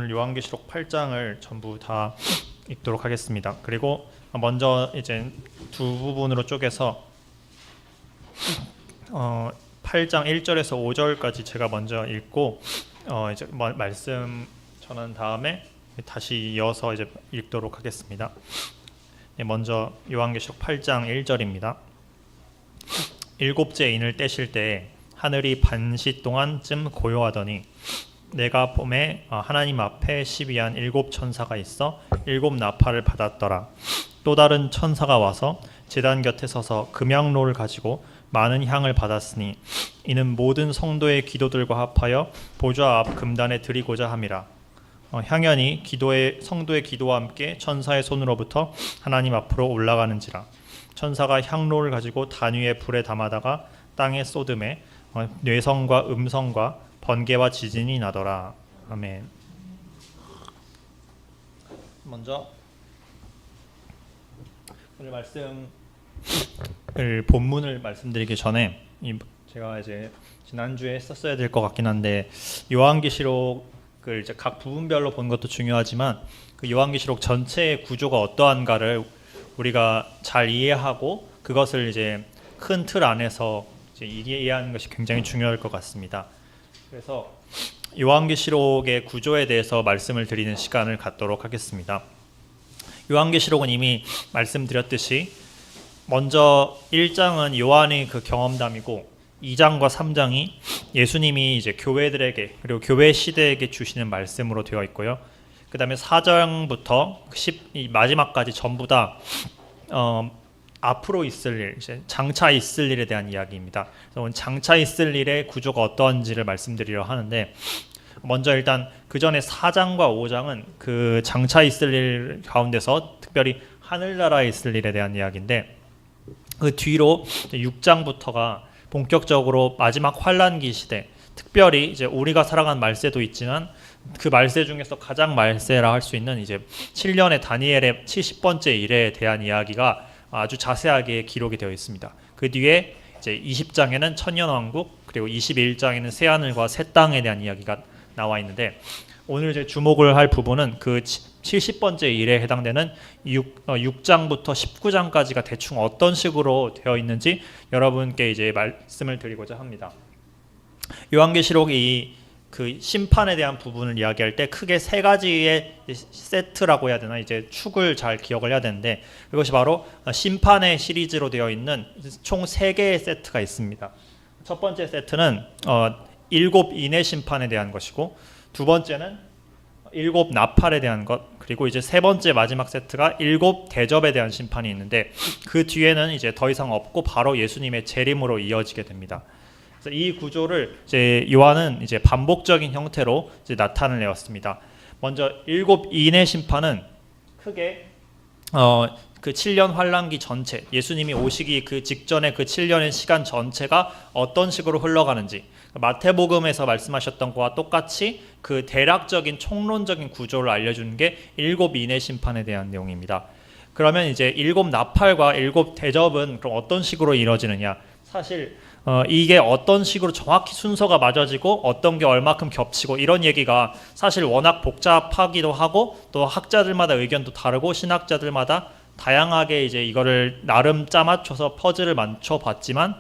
오늘 요한계시록 8장을 전부 다 읽도록 하겠습니다. 그리고 먼저 이제 두 부분으로 쪼개서 8장 1절에서 5절까지 제가 먼저 읽고 이제 말씀 전한 다음에 다시 이어서 이제 읽도록 하겠습니다. 먼저 요한계시록 8장 1절입니다. 일곱째 인을 떼실 때에 하늘이 반시 동안쯤 고요하더니 내가 봄에 하나님 앞에 시비한 일곱 천사가 있어 일곱 나팔을 받았더라. 또 다른 천사가 와서 제단 곁에 서서 금향로를 가지고 많은 향을 받았으니 이는 모든 성도의 기도들과 합하여 보좌 앞 금단에 드리고자 함이라. 향연이 성도의 기도와 함께 천사의 손으로부터 하나님 앞으로 올라가는지라. 천사가 향로를 가지고 단 위에 불에 담아다가 땅에 쏟음에 뇌성과 음성과 번개와 지진이 나더라. 아멘. 먼저 오늘 말씀을 본문을 말씀드리기 전에 제가 이제 지난주에 썼어야 될 것 같긴 한데 요한계시록을 이제 각 부분별로 본 것도 중요하지만 그 요한계시록 전체의 구조가 어떠한가를 우리가 잘 이해하고 그것을 이제 큰 틀 안에서 이제 이해하는 것이 굉장히 중요할 것 같습니다. 그래서 요한계시록의 구조에 대해서 말씀을 드리는 시간을 갖도록 하겠습니다. 요한계시록은 이미 말씀드렸듯이 먼저 1장은 요한의 그 경험담이고 2장과 3장이 예수님이 이제 교회들에게 그리고 교회 시대에게 주시는 말씀으로 되어 있고요. 그 다음에 4장부터 마지막까지 전부 다 앞으로 있을 일, 이제 장차 있을 일에 대한 이야기입니다. 그래서 오늘 장차 있을 일의 구조가 어떠한지를 말씀드리려 하는데 먼저 일단 그 전에 4장과 5장은 그 장차 있을 일 가운데서 특별히 하늘나라에 있을 일에 대한 이야기인데 그 뒤로 6장부터가 본격적으로 마지막 환란기 시대, 특별히 이제 우리가 살아간 말세도 있지만 그 말세 중에서 가장 말세라 할 수 있는 이제 7년의 다니엘의 70번째 일에 대한 이야기가 아주 자세하게 기록이 되어 있습니다. 그 뒤에 이제 20장에는 천년왕국 그리고 21장에는 새하늘과 새 땅에 대한 이야기가 나와 있는데 오늘 이제 주목을 할 부분은 그 70번째 일에 해당되는 6장부터 19장까지가 대충 어떤 식으로 되어 있는지 여러분께 이제 말씀을 드리고자 합니다. 요한계시록이 그 심판에 대한 부분을 이야기할 때 크게 세 가지의 세트라고 해야 되나 이제 축을 잘 기억을 해야 되는데 그것이 바로 심판의 시리즈로 되어 있는 총 3개의 세트가 있습니다. 첫 번째 세트는 일곱 인의 심판에 대한 것이고 두 번째는 일곱 나팔에 대한 것 그리고 이제 세 번째 마지막 세트가 일곱 대접에 대한 심판이 있는데 그 뒤에는 이제 더 이상 없고 바로 예수님의 재림으로 이어지게 됩니다. 이 구조를 이제 요한은 이제 반복적인 형태로 이제 나타내 내었습니다. 먼저 일곱 인의 심판은 크게 그 7년 환란기 전체, 예수님이 오시기 그 직전의 그 7년의 시간 전체가 어떤 식으로 흘러가는지 마태복음에서 말씀하셨던 것과 똑같이 그 대략적인 총론적인 구조를 알려주는 게 일곱 인의 심판에 대한 내용입니다. 그러면 이제 일곱 나팔과 일곱 대접은 그럼 어떤 식으로 이루어지느냐? 사실 이게 어떤 식으로 정확히 순서가 맞아지고 어떤 게 얼마큼 겹치고 이런 얘기가 사실 워낙 복잡하기도 하고 또 학자들마다 의견도 다르고 신학자들마다 다양하게 이제 이거를 나름 짜맞춰서 퍼즐을 맞춰봤지만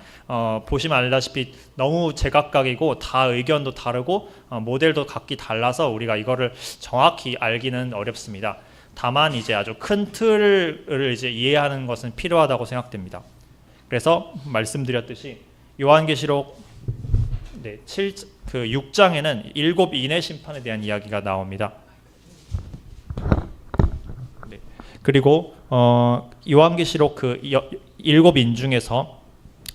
보시면 알다시피 너무 제각각이고 다 의견도 다르고 모델도 각기 달라서 우리가 이거를 정확히 알기는 어렵습니다. 다만 이제 아주 큰 틀을 이제 이해하는 것은 필요하다고 생각됩니다. 그래서 말씀드렸듯이 요한계시록 6장에는 일곱 인의 심판에 대한 이야기가 나옵니다. 그리고 요한계시록 그 일곱 인 중에서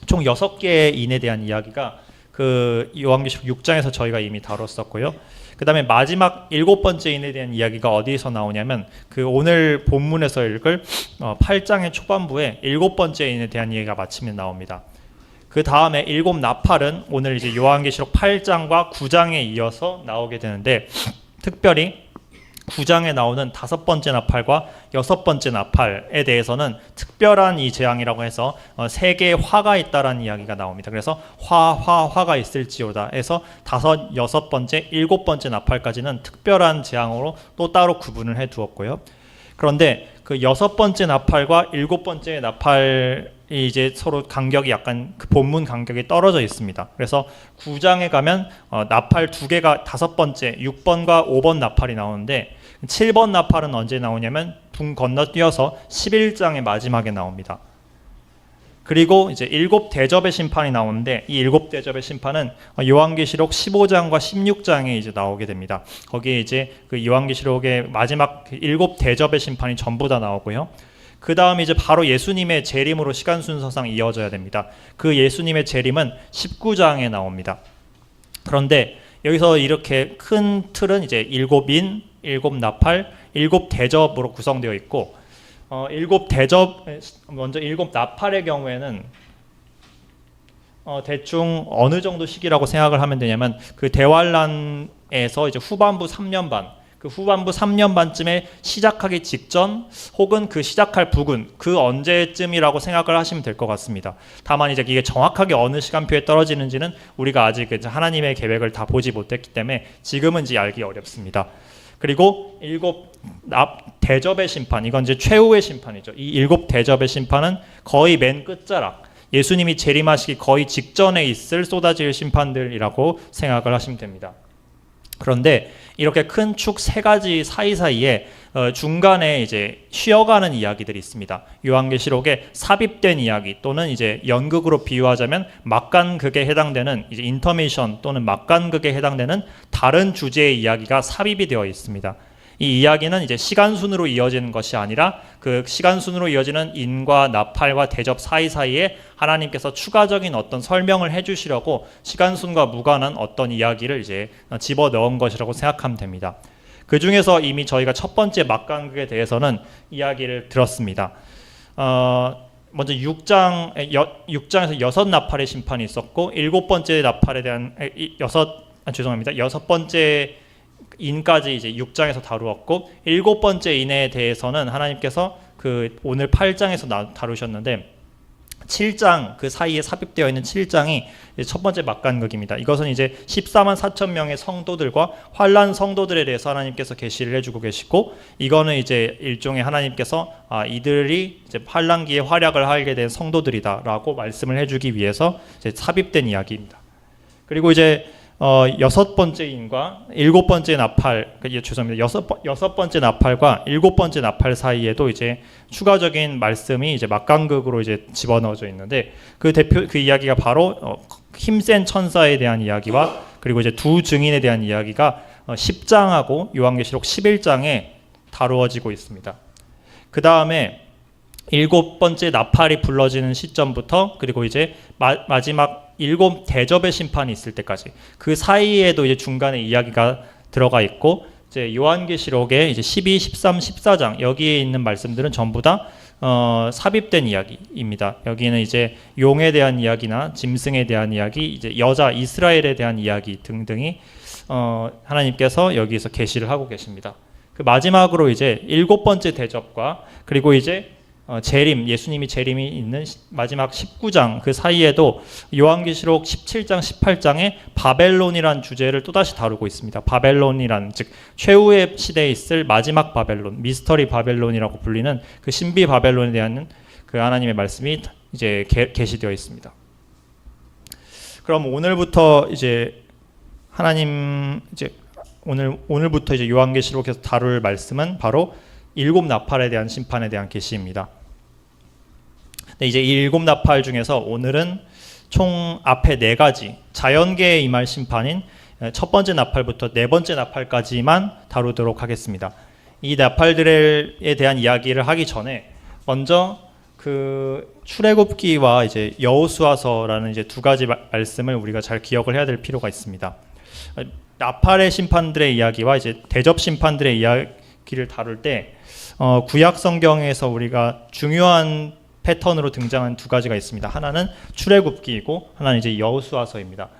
총 6개의 인에 대한 이야기가 그 요한계시록 6장에서 저희가 이미 다뤘었고요. 그 다음에 마지막 7번째 인에 대한 이야기가 어디에서 나오냐면 그 오늘 본문에서 읽을 8장의 초반부에 7번째 인에 대한 이야기가 마침내 나옵니다. 그 다음에 일곱 나팔은 오늘 이제 요한계시록 8장과 9장에 이어서 나오게 되는데 특별히 9장에 나오는 5번째 나팔과 6번째 나팔에 대해서는 특별한 이 재앙이라고 해서 3개의 화가 있다라는 이야기가 나옵니다. 그래서 화가 있을지어다 해서 5, 6번째, 7번째 나팔까지는 특별한 재앙으로 또 따로 구분을 해 두었고요. 그런데 그 6번째 나팔과 7번째 나팔이 이제 서로 간격이 약간 그 본문 간격이 떨어져 있습니다. 그래서 9장에 가면 나팔 2개가 5번째 6번과 5번 나팔이 나오는데 7번 나팔은 언제 나오냐면 붕 건너뛰어서 11장의 마지막에 나옵니다. 그리고 이제 7대접의 심판이 나오는데 이 7대접의 심판은 요한계시록 15장과 16장에 이제 나오게 됩니다. 거기에 이제 그 요한계시록의 마지막 7대접의 심판이 전부 다 나오고요. 그 다음에 이제 바로 예수님의 재림으로 시간 순서상 이어져야 됩니다. 그 예수님의 재림은 19장에 나옵니다. 그런데 여기서 이렇게 큰 틀은 이제 7인, 7나팔, 7대접으로 구성되어 있고 7대접, 먼저 7나팔의 경우에는 대충 어느 정도 시기라고 생각을 하면 되냐면 그 대환란에서 이제 후반부 3년 반, 그 후반부 3년 반쯤에 시작하기 직전 혹은 그 시작할 부근 그 언제쯤이라고 생각을 하시면 될 것 같습니다. 다만 이제 이게 정확하게 어느 시간표에 떨어지는지는 우리가 아직 하나님의 계획을 다 보지 못했기 때문에 지금은 이제 알기 어렵습니다. 그리고 7대접의 심판, 이건 이제 최후의 심판이죠. 이 7대접의 심판은 거의 맨 끝자락, 예수님이 재림하시기 거의 직전에 있을 쏟아질 심판들이라고 생각을 하시면 됩니다. 그런데 이렇게 큰 축 3가지 사이사이에 중간에 이제 쉬어가는 이야기들이 있습니다. 요한계시록에 삽입된 이야기 또는 이제 연극으로 비유하자면 막간극에 해당되는 이제 인터미션 또는 막간극에 해당되는 다른 주제의 이야기가 삽입이 되어 있습니다. 이 이야기는 이제 시간순으로 이어지는 것이 아니라 그 시간순으로 이어지는 인과 나팔과 대접 사이사이에 하나님께서 추가적인 어떤 설명을 해주시려고 시간순과 무관한 어떤 이야기를 이제 집어넣은 것이라고 생각하면 됩니다. 그 중에서 이미 저희가 첫 번째 막간극에 대해서는 이야기를 들었습니다. 먼저 6장에서 6나팔의 심판이 있었고 7번째 나팔에 대한 6번째 인까지 이제 6장에서 다루었고 7번째 인에 대해서는 하나님께서 그 오늘 8장에서 다루셨는데 7장 그 사이에 삽입되어 있는 7장이 첫 번째 막간극입니다. 이것은 이제 14만 4천 명의 성도들과 환난 성도들에 대해서 하나님께서 계시를 해주고 계시고 이거는 이제 일종의 하나님께서 이들이 이제 환난기에 활약을 하게 된 성도들이다라고 말씀을 해주기 위해서 이제 삽입된 이야기입니다. 그리고 이제 6번째 인과 7번째 나팔, 죄송합니다. 6번째 나팔과 7번째 나팔 사이에도 이제 추가적인 말씀이 이제 막간극으로 이제 집어넣어져 있는데 그 이야기가 바로 힘센 천사에 대한 이야기와 그리고 이제 두 증인에 대한 이야기가 10장하고 요한계시록 11장에 다루어지고 있습니다. 그 다음에 7번째 나팔이 불러지는 시점부터 그리고 이제 마지막 7대접의 심판이 있을 때까지 그 사이에도 이제 중간에 이야기가 들어가 있고 이제 요한계시록의 이제 12, 13, 14장 여기에 있는 말씀들은 전부 다 삽입된 이야기입니다. 여기는 이제 용에 대한 이야기나 짐승에 대한 이야기, 이제 여자 이스라엘에 대한 이야기 등등이 하나님께서 여기에서 계시를 하고 계십니다. 그 마지막으로 이제 7번째 대접과 그리고 이제 재림, 예수님이 재림이 있는 마지막 19장 그 사이에도 요한계시록 17장, 18장에 바벨론이란 주제를 또다시 다루고 있습니다. 바벨론이란 즉 최후의 시대에 있을 마지막 바벨론, 미스터리 바벨론이라고 불리는 그 신비 바벨론에 대한 그 하나님의 말씀이 이제 계시되어 있습니다. 그럼 오늘부터 이제 하나님 이제 오늘부터 이제 요한계시록에서 다룰 말씀은 바로 7나팔에 대한 심판에 대한 계시입니다. 이제 이 7나팔 중에서 오늘은 총 앞에 4가지 자연계에 임할 심판인 첫 번째 나팔부터 4번째 나팔까지만 다루도록 하겠습니다. 이 나팔들에 대한 이야기를 하기 전에 먼저 그 출애굽기와 이제 여호수아서라는 이제 2가지 말씀을 우리가 잘 기억을 해야 될 필요가 있습니다. 나팔의 심판들의 이야기와 이제 대접 심판들의 이야기를 다룰 때 구약 성경에서 우리가 중요한 패턴으로 등장한 2가지가 있습니다. 하나는 출애굽기이고 하나는 이제 여호수아서입니다.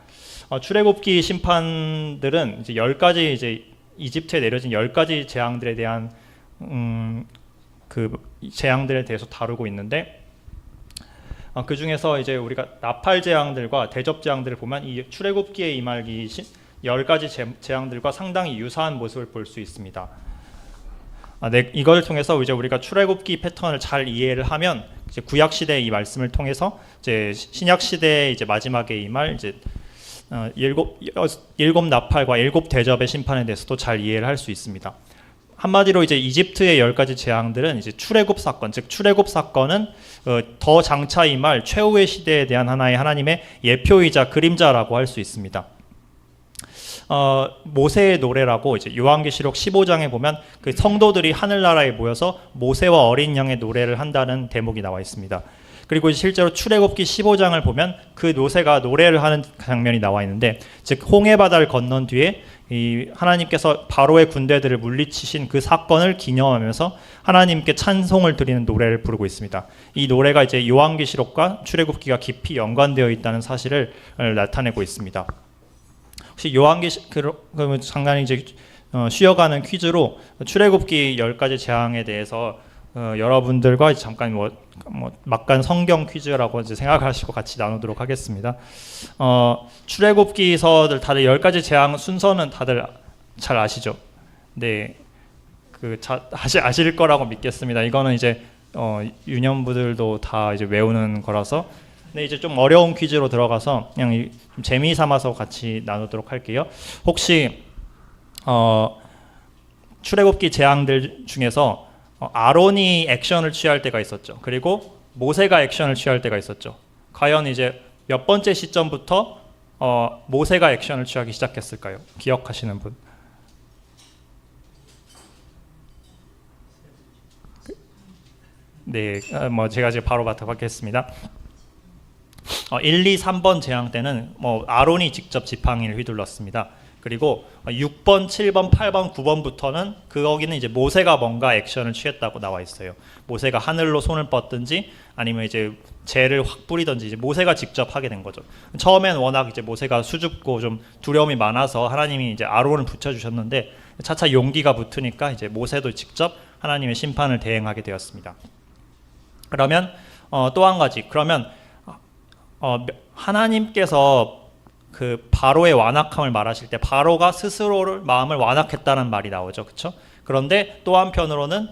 출애굽기 심판들은 이제 10가지 이제 이집트에 내려진 10가지 재앙들에 대한 그 재앙들에 대해서 다루고 있는데 그 중에서 이제 우리가 나팔 재앙들과 대접 재앙들을 보면 이 출애굽기에 임할 이 10가지 재앙들과 상당히 유사한 모습을 볼 수 있습니다. 네, 이걸 통해서 이제 우리가 출애굽기 패턴을 잘 이해를 하면 이제 구약 시대의 이 말씀을 통해서 이제 신약 시대의 이제 마지막에 임할 이제 일곱 나팔과 일곱 대접의 심판에 대해서도 잘 이해를 할 수 있습니다. 한마디로 이제 이집트의 10가지 재앙들은 이제 출애굽 사건, 즉 출애굽 사건은 더 장차 임할 최후의 시대에 대한 하나의 하나님의 예표이자 그림자라고 할 수 있습니다. 모세의 노래라고 이제 요한계시록 15장에 보면 그 성도들이 하늘나라에 모여서 모세와 어린 양의 노래를 한다는 대목이 나와 있습니다. 그리고 실제로 출애굽기 15장을 보면 그 모세가 노래를 하는 장면이 나와 있는데, 즉 홍해 바다를 건넌 뒤에 이 하나님께서 바로의 군대들을 물리치신 그 사건을 기념하면서 하나님께 찬송을 드리는 노래를 부르고 있습니다. 이 노래가 이제 요한계시록과 출애굽기가 깊이 연관되어 있다는 사실을 나타내고 있습니다. 혹시 그러면 잠깐 이제 쉬어가는 퀴즈로 출애굽기 10가지 재앙에 대해서 여러분들과 잠깐 막간 성경 퀴즈라고 이제 생각하시고 같이 나누도록 하겠습니다. 출애굽기서들 다들 10가지 재앙 순서는 다들 잘 아시죠? 네, 아실 거라고 믿겠습니다. 이거는 이제 유년부들도 다 이제 외우는 거라서. 네, 이제 좀 어려운 퀴즈로 들어가서 그냥 좀 재미 삼아서 같이 나누도록 할게요. 혹시 출애굽기 재앙들 중에서 아론이 액션을 취할 때가 있었죠. 그리고 모세가 액션을 취할 때가 있었죠. 과연 이제 몇 번째 시점부터 모세가 액션을 취하기 시작했을까요? 기억하시는 분? 네, 제가 이제 바로 맡아봤겠습니다. 1, 2, 3번 재앙 때는 아론이 직접 지팡이를 휘둘렀습니다. 그리고 6번, 7번, 8번, 9번부터는 거기는 이제 모세가 뭔가 액션을 취했다고 나와 있어요. 모세가 하늘로 손을 뻗든지 아니면 이제 재를 확 뿌리든지 이제 모세가 직접 하게 된 거죠. 처음엔 워낙 이제 모세가 수줍고 좀 두려움이 많아서 하나님이 이제 아론을 붙여주셨는데 차차 용기가 붙으니까 이제 모세도 직접 하나님의 심판을 대행하게 되었습니다. 그러면 또 한 가지, 그러면 하나님께서 그 바로의 완악함을 말하실 때 바로가 스스로를 마음을 완악했다는 말이 나오죠, 그렇죠? 그런데 또 한편으로는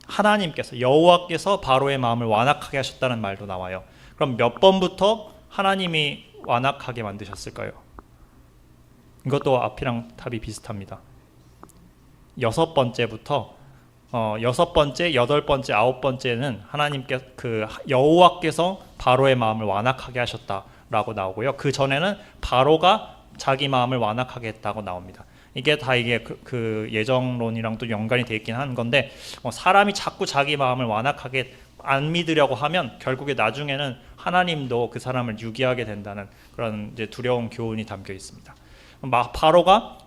하나님께서 여호와께서 바로의 마음을 완악하게 하셨다는 말도 나와요. 그럼 몇 번부터 하나님이 완악하게 만드셨을까요? 이것도 앞이랑 답이 비슷합니다. 6번째부터 6번째, 8번째, 9번째는 하나님께 여호와께서 바로의 마음을 완악하게 하셨다라고 나오고요. 그 전에는 바로가 자기 마음을 완악하게 했다고 나옵니다. 이게 그 예정론이랑도 연관이 돼 있긴 한 건데 사람이 자꾸 자기 마음을 완악하게 안 믿으려고 하면 결국에 나중에는 하나님도 그 사람을 유기하게 된다는 그런 이제 두려운 교훈이 담겨 있습니다. 바로가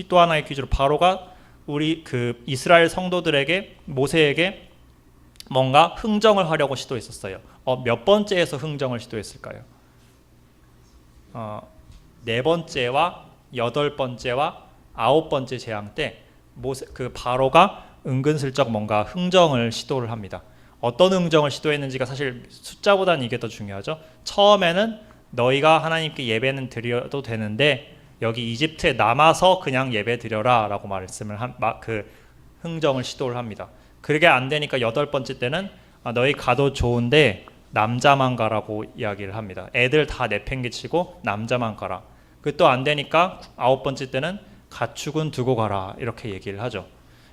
또 하나의 퀴즈로 바로가 우리 이스라엘 성도들에게 모세에게 뭔가 흥정을 하려고 시도했었어요. 몇 번째에서 흥정을 시도했을까요? 4번째와 8번째와 9번째 재앙 때 바로가 은근슬쩍 뭔가 흥정을 시도를 합니다. 어떤 흥정을 시도했는지가 사실 숫자보다는 이게 더 중요하죠. 처음에는 너희가 하나님께 예배는 드려도 되는데 여기 이집트에 남아서 그냥 예배 드려라 라고 말씀을 흥정을 시도를 합니다. 그게 안 되니까 8번째 때는 너희 가도 좋은데 남자만 가라고 이야기를 합니다. 애들 다 내팽개치고 남자만 가라. 또 안 되니까 9번째 때는 가축은 두고 가라 이렇게 얘기를 하죠.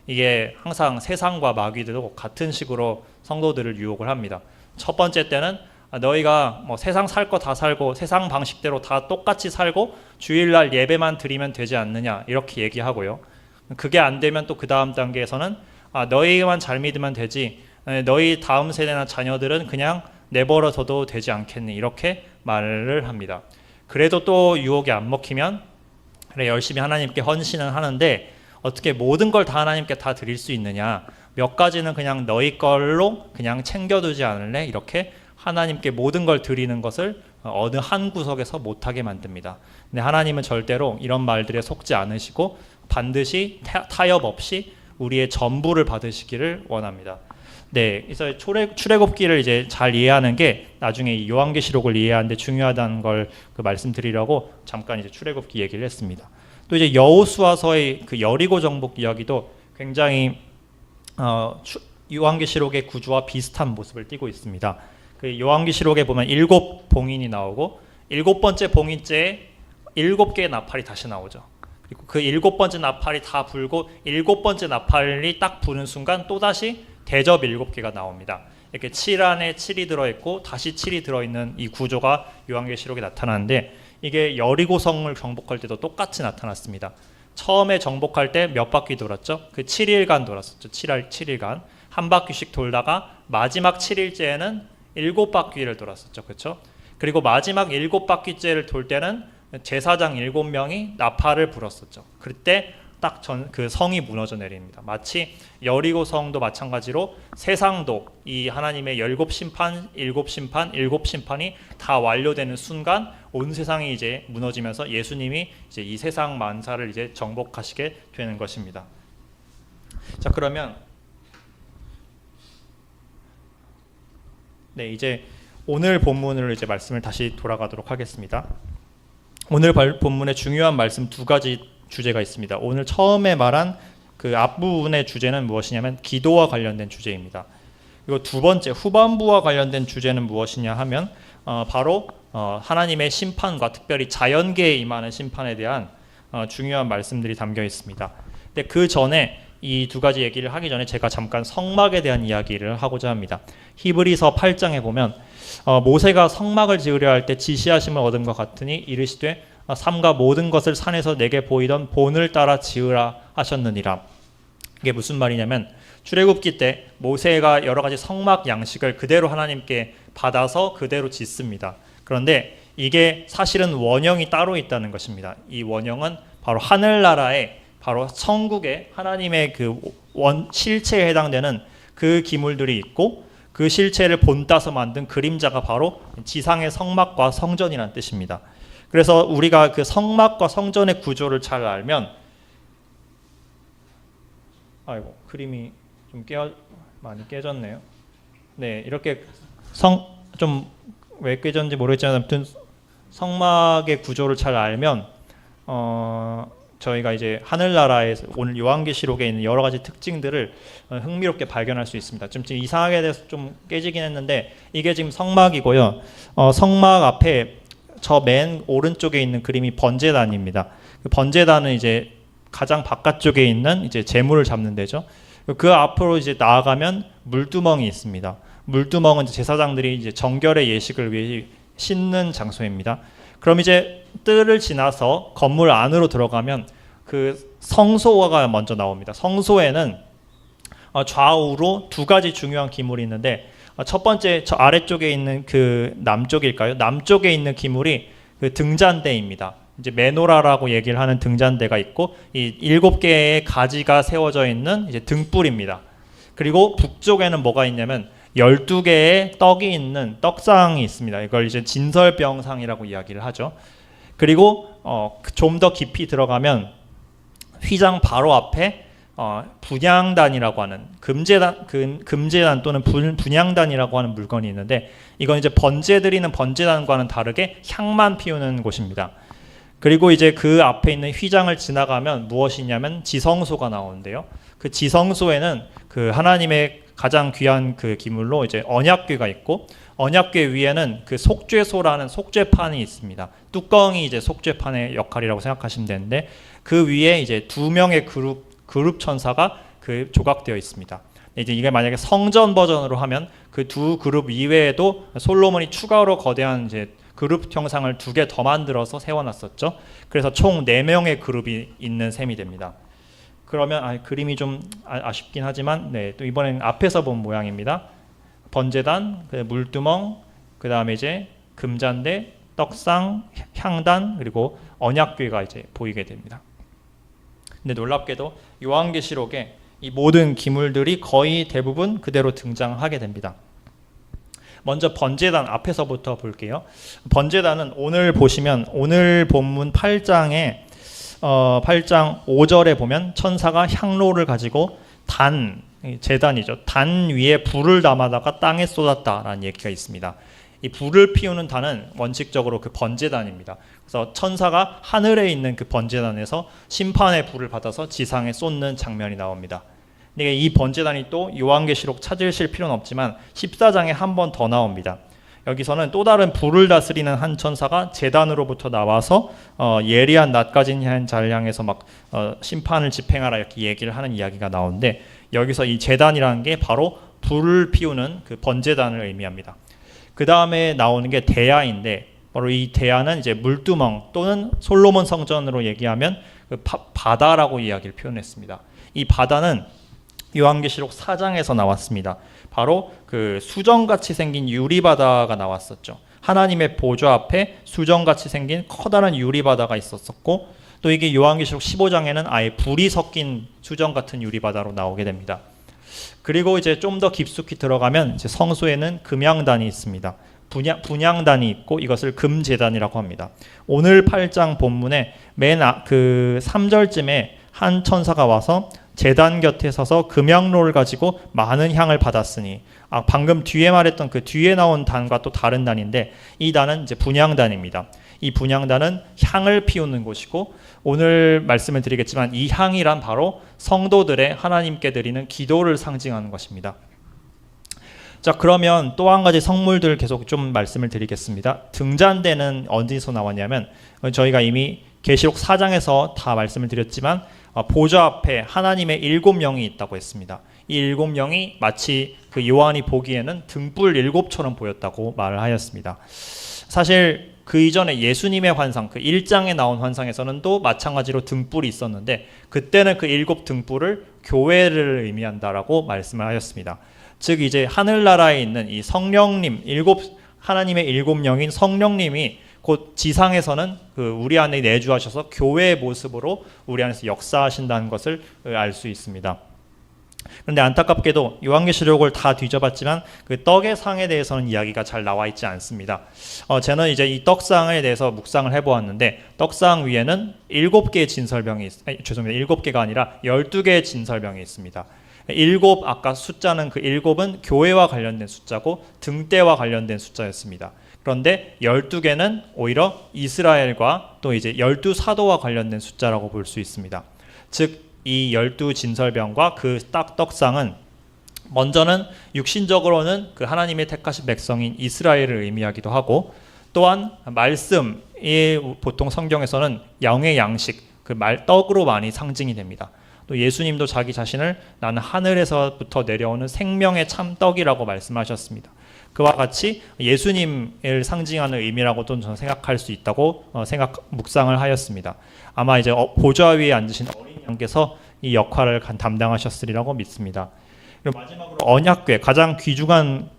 이게 항상 세상과 마귀도 같은 식으로 성도들을 유혹을 합니다. 첫 번째 때는 너희가 세상 살 거 다 살고 세상 방식대로 다 똑같이 살고 주일날 예배만 드리면 되지 않느냐 이렇게 얘기하고요. 그게 안 되면 또 그 다음 단계에서는 너희만 잘 믿으면 되지 너희 다음 세대나 자녀들은 그냥 내버려둬도 되지 않겠니 이렇게 말을 합니다. 그래도 또 유혹이 안 먹히면 그래 열심히 하나님께 헌신은 하는데 어떻게 모든 걸 다 하나님께 다 드릴 수 있느냐, 몇 가지는 그냥 너희 걸로 그냥 챙겨두지 않을래 이렇게 하나님께 모든 걸 드리는 것을 어느 한 구석에서 못하게 만듭니다. 근데 하나님은 절대로 이런 말들에 속지 않으시고 반드시 타협 없이 우리의 전부를 받으시기를 원합니다. 네, 그래서 출애굽기를 이제 잘 이해하는 게 나중에 이 요한계시록을 이해하는데 중요하다는 걸 말씀드리려고 잠깐 이제 출애굽기 얘기를 했습니다. 또 이제 여호수아서의 그 여리고 정복 이야기도 굉장히 요한계시록의 구조와 비슷한 모습을 띠고 있습니다. 그 요한계시록에 보면 7봉인이 나오고 7번째 봉인째에 7개의 나팔이 다시 나오죠. 그리고 그 7번째 나팔이 다 불고 7번째 나팔이 딱 부는 순간 또다시 대접 7개가 나옵니다. 이렇게 7 안에 7이 들어있고 다시 7이 들어있는 이 구조가 요한계시록에 나타나는데 이게 여리고성을 정복할 때도 똑같이 나타났습니다. 처음에 정복할 때 몇 바퀴 돌았죠? 그 7일간 돌았었죠. 7일간 한 바퀴씩 돌다가 마지막 7일째에는 7바퀴를 돌았었죠. 그렇죠? 그리고 마지막 7바퀴째를 돌 때는 제사장 7명이 나팔을 불었었죠. 그때 딱 그 성이 무너져 내립니다. 마치 여리고 성도 마찬가지로 세상도 이 하나님의 7심판, 7심판, 7심판이 다 완료되는 순간 온 세상이 이제 무너지면서 예수님이 이제 이 세상 만사를 이제 정복하시게 되는 것입니다. 자, 그러면 네, 이제 오늘 본문으로 이제 말씀을 다시 돌아가도록 하겠습니다. 오늘 본문의 중요한 말씀 두 가지 주제가 있습니다. 오늘 처음에 말한 그 앞부분의 주제는 무엇이냐면 기도와 관련된 주제입니다. 그리고 두 번째 후반부와 관련된 주제는 무엇이냐 하면 바로 하나님의 심판과 특별히 자연계에 임하는 심판에 대한 중요한 말씀들이 담겨 있습니다. 근데 그 전에 이 두 가지 얘기를 하기 전에 제가 잠깐 성막에 대한 이야기를 하고자 합니다. 히브리서 8장에 보면 모세가 성막을 지으려 할 때 지시하심을 얻은 것 같으니 이르시되 삼가 모든 것을 산에서 내게 보이던 본을 따라 지으라 하셨느니라. 이게 무슨 말이냐면 출애굽기 때 모세가 여러 가지 성막 양식을 그대로 하나님께 받아서 그대로 짓습니다. 그런데 이게 사실은 원형이 따로 있다는 것입니다. 이 원형은 바로 하늘나라의 바로 천국의 하나님의 그 실체에 해당되는 그 기물들이 있고 그 실체를 본따서 만든 그림자가 바로 지상의 성막과 성전이라는 뜻입니다. 그래서 우리가 그 성막과 성전의 구조를 잘 알면 아이고 그림이 좀 많이 깨졌네요. 네, 이렇게 좀 왜 깨졌는지 모르겠지만 아무튼 성막의 구조를 잘 알면 저희가 이제 하늘나라에서 오늘 요한계시록에 있는 여러 가지 특징들을 흥미롭게 발견할 수 있습니다. 좀 이상하게 돼서 좀 깨지긴 했는데 이게 지금 성막이고요. 성막 앞에 저 맨 오른쪽에 있는 그림이 번제단입니다. 그 번제단은 이제 가장 바깥쪽에 있는 이제 제물을 잡는 데죠. 그 앞으로 이제 나아가면 물두멍이 있습니다. 물두멍은 제사장들이 이제 정결의 예식을 위해 씻는 장소입니다. 그럼 이제 뜰을 지나서 건물 안으로 들어가면 그 성소가 먼저 나옵니다. 성소에는 좌우로 두 가지 중요한 기물이 있는데 첫 번째 저 아래쪽에 있는 그 남쪽일까요? 남쪽에 있는 기물이 그 등잔대입니다. 이제 메노라라고 얘기를 하는 등잔대가 있고 이 7개의 가지가 세워져 있는 이제 등불입니다. 그리고 북쪽에는 뭐가 있냐면 12개의 떡이 있는 떡상이 있습니다. 이걸 이제 진설병상이라고 이야기를 하죠. 그리고 좀 더 깊이 들어가면 휘장 바로 앞에 분향단이라고 하는 금제단 또는 분향단이라고 하는 물건이 있는데 이건 이제 번제 드리는 번제단과는 다르게 향만 피우는 곳입니다. 그리고 이제 그 앞에 있는 휘장을 지나가면 무엇이 있냐면 지성소가 나오는데요. 그 지성소에는 그 하나님의 가장 귀한 그 기물로 이제 언약궤가 있고 언약궤 위에는 그 속죄소라는 속죄판이 있습니다. 뚜껑이 이제 속죄판의 역할이라고 생각하시면 되는데 그 위에 이제 2명의 그룹 천사가 그 조각되어 있습니다. 이제 이게 만약에 성전 버전으로 하면 그 두 그룹 이외에도 솔로몬이 추가로 거대한 이제 그룹 형상을 2개 더 만들어서 세워놨었죠. 그래서 총 4명의 그룹이 있는 셈이 됩니다. 그러면 그림이 좀 아쉽긴 하지만 또 이번엔 앞에서 본 모양입니다. 번제단, 물두멍, 그 다음에 이제 금잔대, 떡상, 향단 그리고 언약궤가 이제 보이게 됩니다. 근데 놀랍게도 요한계시록에 이 모든 기물들이 거의 대부분 그대로 등장하게 됩니다. 먼저 번제단 앞에서부터 볼게요. 번제단은 오늘 보시면 오늘 본문 8장에 8장 5절에 보면 천사가 향로를 가지고 제단이죠. 단 위에 불을 담아다가 땅에 쏟았다라는 얘기가 있습니다. 이 불을 피우는 단은 원칙적으로 그 번제단입니다. 그래서 천사가 하늘에 있는 그 번제단에서 심판의 불을 받아서 지상에 쏟는 장면이 나옵니다. 근데 이 번제단이 또 요한계시록 찾으실 필요는 없지만 14장에 한 번 더 나옵니다. 여기서는 또 다른 불을 다스리는 한 천사가 제단으로부터 나와서 예리한 낯가진 자를 향해서 막 심판을 집행하라 이렇게 얘기를 하는 이야기가 나오는데, 여기서 이 제단이라는 게 바로 불을 피우는 그 번제단을 의미합니다. 그 다음에 나오는 게 대야인데, 바로 이 대야는 이제 물두멍 또는 솔로몬 성전으로 얘기하면 그 바다라고 이야기를 표현했습니다. 이 바다는 요한계시록 4장에서 나왔습니다. 바로 그 수정같이 생긴 유리바다가 나왔었죠. 하나님의 보좌 앞에 수정같이 생긴 커다란 유리바다가 있었었고, 또 이게 요한계시록 15장에는 아예 불이 섞인 수정 같은 유리바다로 나오게 됩니다. 그리고 이제 좀 더 깊숙이 들어가면 이제 성소에는 금양단이 있습니다. 분향단이 있고 이것을 금제단이라고 합니다. 오늘 8장 본문에 그 3절쯤에 한 천사가 와서 제단 곁에 서서 금향로를 가지고 많은 향을 받았으니, 방금 뒤에 말했던 그 뒤에 나온 단과 또 다른 단인데, 이 단은 이제 분향단입니다. 이 분향단은 향을 피우는 곳이고, 오늘 말씀을 드리겠지만 이 향이란 바로 성도들의 하나님께 드리는 기도를 상징하는 것입니다. 자, 그러면 또 한 가지 성물들 계속 좀 말씀을 드리겠습니다. 등잔대는 어디서 나왔냐면, 저희가 이미 계시록 4장에서 다 말씀을 드렸지만 보좌 앞에 하나님의 7명이 있다고 했습니다. 이 7명이 마치 그 요한이 보기에는 등불 7처럼 보였다고 말을 하였습니다. 사실 그 이전에 예수님의 환상, 그 1장에 나온 환상에서는 또 마찬가지로 등불이 있었는데, 그때는 그 7 등불을 교회를 의미한다라고 말씀을 하였습니다. 즉 이제 하늘나라에 있는 이 성령님, 하나님의 7명인 성령님이 곧 지상에서는 그 우리 안에 내주하셔서 교회의 모습으로 우리 안에서 역사하신다는 것을 알 수 있습니다. 그런데 안타깝게도 요한계시록을 다 뒤져봤지만 그 떡의 상에 대해서는 이야기가 잘 나와 있지 않습니다. 저는 이제 이 떡상에 대해서 묵상을 해보았는데, 떡상 위에는 7개의 진설병이 7개가 아니라 12개의 진설병이 있습니다. 7, 아까 숫자는 그 7은 교회와 관련된 숫자고 등대와 관련된 숫자였습니다. 그런데 12개는 오히려 이스라엘과 또 이제 12사도와 관련된 숫자라고 볼 수 있습니다. 즉 이 12진설병과 그 떡상은 먼저는 육신적으로는 그 하나님의 택하신 백성인 이스라엘을 의미하기도 하고, 또한 말씀이 보통 성경에서는 영의 양식, 그 떡으로 많이 상징이 됩니다. 또 예수님도 자기 자신을 나는 하늘에서부터 내려오는 생명의 참 떡이라고 말씀하셨습니다. 그와 같이 예수님을 상징하는 의미라고도 저는 생각할 수 있다고 묵상을 하였습니다. 아마 이제 보좌 위에 앉으신 어린 양께서 이 역할을 담당하셨으리라고 믿습니다. 그리고 마지막으로 언약궤, 가장 귀중한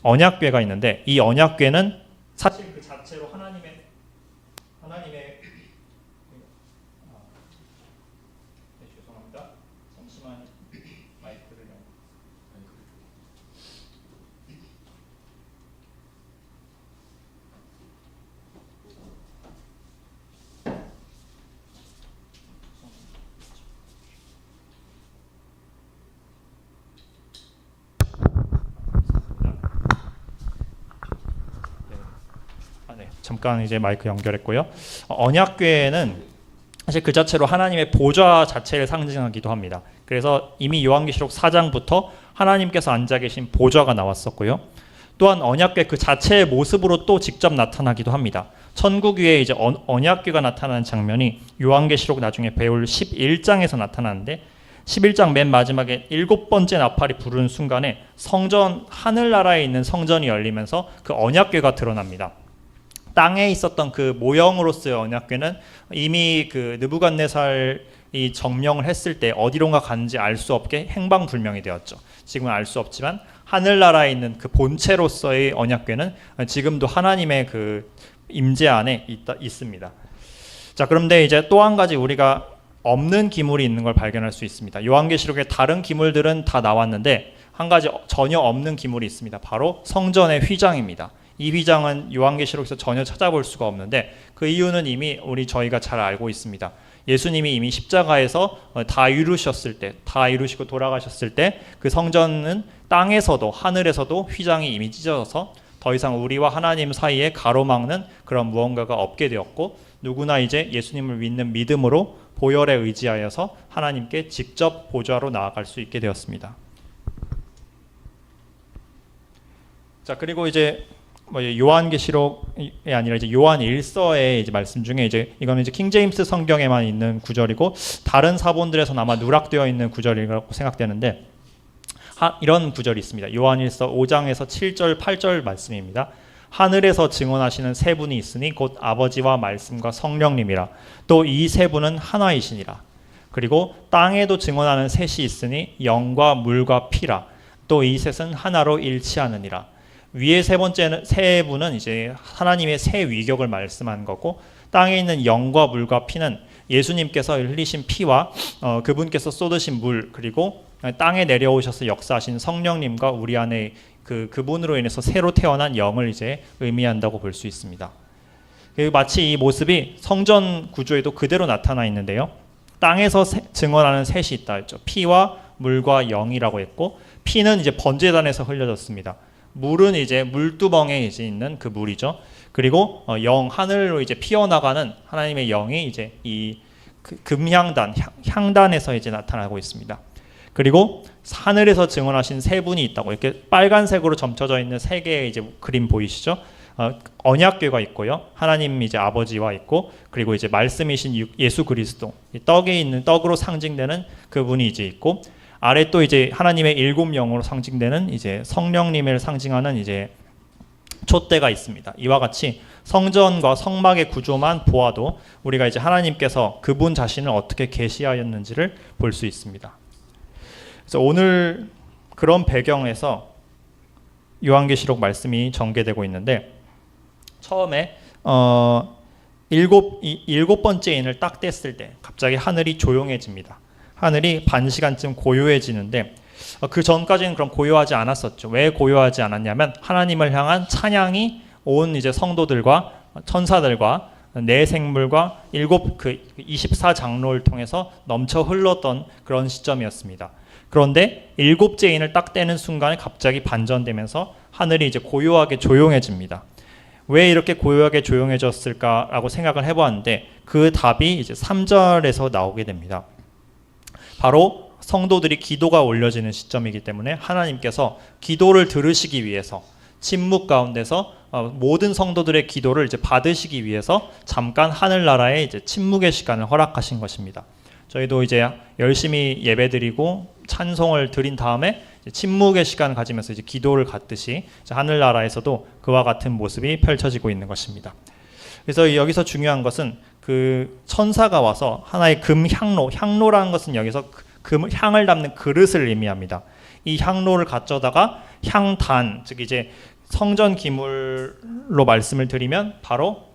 언약궤가 있는데, 이 언약궤는 사실 그 자체로 하나님의 죄송합니다. 잠시만 마이크를 잠깐 이제 마이크 연결했고요. 언약궤는 사실 그 자체로 하나님의 보좌 자체를 상징하기도 합니다. 그래서 이미 요한계시록 4장부터 하나님께서 앉아 계신 보좌가 나왔었고요. 또한 언약궤 그 자체의 모습으로 또 직접 나타나기도 합니다. 천국 위에 이제 언약궤가 나타나는 장면이 요한계시록 나중에 배울 11장에서 나타나는데, 11장 맨 마지막에 7번째 나팔이 부르는 순간에 성전, 하늘나라에 있는 성전이 열리면서 그 언약궤가 드러납니다. 땅에 있었던 그 모형으로서의 언약궤는 이미 그 느부갓네살이 점령을 했을 때 어디론가 갔는지 알 수 없게 행방불명이 되었죠. 지금은 알 수 없지만 하늘나라에 있는 그 본체로서의 언약궤는 지금도 하나님의 그 임재 안에 있습니다. 자, 그런데 이제 또 한 가지 우리가 없는 기물이 있는 걸 발견할 수 있습니다. 요한계시록의 다른 기물들은 다 나왔는데 한 가지 전혀 없는 기물이 있습니다. 바로 성전의 휘장입니다. 이 휘장은 요한계시록에서 전혀 찾아볼 수가 없는데, 그 이유는 이미 저희가 잘 알고 있습니다. 예수님이 이미 십자가에서 다 이루셨을 때, 다 이루시고 돌아가셨을 때 그 성전은 땅에서도 하늘에서도 휘장이 이미 찢어져서 더 이상 우리와 하나님 사이에 가로막는 그런 무언가가 없게 되었고, 누구나 이제 예수님을 믿는 믿음으로 보혈에 의지하여서 하나님께 직접 보좌로 나아갈 수 있게 되었습니다. 자, 그리고 이제 요한계시록이 아니라 이제 요한일서의 이제 말씀 중에 이제 이거는 이제 킹제임스 성경에만 있는 구절이고 다른 사본들에서 아마 누락되어 있는 구절이라고 생각되는데, 이런 구절이 있습니다. 요한일서 5장에서 7절 8절 말씀입니다. 하늘에서 증언하시는 세 분이 있으니 곧 아버지와 말씀과 성령님이라. 또 이 세 분은 하나이시니라. 그리고 땅에도 증언하는 셋이 있으니 영과 물과 피라. 또 이 셋은 하나로 일치하느니라. 위에 세 번째는 세 분은 이제 하나님의 세 위격을 말씀한 거고, 땅에 있는 영과 물과 피는 예수님께서 흘리신 피와 그분께서 쏟으신 물, 그리고 땅에 내려오셔서 역사하신 성령님과 우리 안에 그분으로 인해서 새로 태어난 영을 이제 의미한다고 볼 수 있습니다. 마치 이 모습이 성전 구조에도 그대로 나타나 있는데요. 땅에서 증언하는 셋이 있다 했죠. 피와 물과 영이라고 했고, 피는 이제 번제단에서 흘려졌습니다. 물은 이제 물두멍에 이제 있는 그 물이죠. 그리고 영, 하늘로 이제 피어나가는 하나님의 영이 이제 이 금향단, 향단에서 이제 나타나고 있습니다. 그리고 하늘에서 증언하신 세 분이 있다고, 이렇게 빨간색으로 점쳐져 있는 세 개의 이제 그림 보이시죠? 언약궤가 있고요, 하나님 이제 아버지와 있고, 그리고 이제 말씀이신 예수 그리스도, 떡에 있는 떡으로 상징되는 그분이 이제 있고, 아래 또 이제 하나님의 일곱 영으로 상징되는 이제 성령님을 상징하는 이제 촛대가 있습니다. 이와 같이 성전과 성막의 구조만 보아도 우리가 이제 하나님께서 그분 자신을 어떻게 계시하였는지를 볼 수 있습니다. 그래서 오늘 그런 배경에서 요한계시록 말씀이 전개되고 있는데, 처음에 일곱 번째 인을 딱 뗐을 때 갑자기 하늘이 조용해집니다. 하늘이 반 시간쯤 고요해지는데, 그 전까지는 그럼 고요하지 않았었죠. 왜 고요하지 않았냐면 하나님을 향한 찬양이 온 이제 성도들과 천사들과 네 생물과 24장로를 통해서 넘쳐 흘렀던 그런 시점이었습니다. 그런데 일곱째 인을 딱 떼는 순간에 갑자기 반전되면서 하늘이 이제 고요하게 조용해집니다. 왜 이렇게 고요하게 조용해졌을까라고 생각을 해보았는데, 그 답이 이제 3절에서 나오게 됩니다. 바로 성도들이 기도가 올려지는 시점이기 때문에 하나님께서 기도를 들으시기 위해서 침묵 가운데서 모든 성도들의 기도를 이제 받으시기 위해서 잠깐 하늘나라에 이제 침묵의 시간을 허락하신 것입니다. 저희도 이제 열심히 예배드리고 찬송을 드린 다음에 침묵의 시간을 가지면서 이제 기도를 갖듯이 하늘나라에서도 그와 같은 모습이 펼쳐지고 있는 것입니다. 그래서 여기서 중요한 것은 그 천사가 와서 하나의 향로라는 것은 여기서 향을 담는 그릇을 의미합니다. 이 향로를 가져다가 향단, 즉 이제 성전 기물로 말씀을 드리면 바로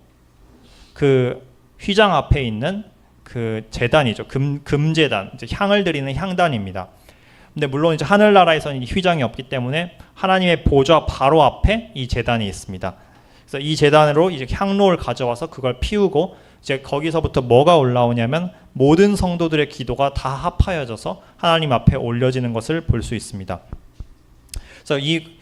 그 휘장 앞에 있는 그 제단이죠. 금제단, 이제 향을 드리는 향단입니다. 근데 물론 이제 하늘나라에서는 휘장이 없기 때문에 하나님의 보좌 바로 앞에 이 제단이 있습니다. 그래서 이 제단으로 이제 향로를 가져와서 그걸 피우고, 이제 거기서부터 뭐가 올라오냐면 모든 성도들의 기도가 다 합하여져서 하나님 앞에 올려지는 것을 볼 수 있습니다. 그래서 이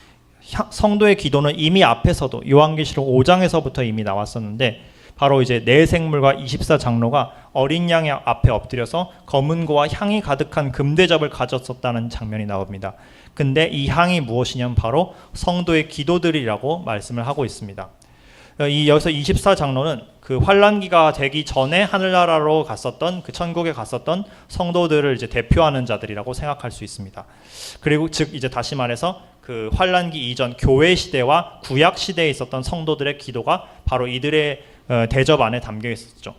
성도의 기도는 이미 앞에서도 요한계시록 5장에서부터 이미 나왔었는데, 바로 이제 네 생물과 24장로가 어린 양 앞에 엎드려서 검은 고와 향이 가득한 금대접을 가졌었다는 장면이 나옵니다. 근데 이 향이 무엇이냐면 바로 성도의 기도들이라고 말씀을 하고 있습니다. 여기서 24장로는 그 환란기가 되기 전에 하늘나라로 갔었던, 그 천국에 갔었던 성도들을 이제 대표하는 자들이라고 생각할 수 있습니다. 그리고 즉 이제 다시 말해서 그 환란기 이전 교회 시대와 구약 시대에 있었던 성도들의 기도가 바로 이들의 대접 안에 담겨 있었죠.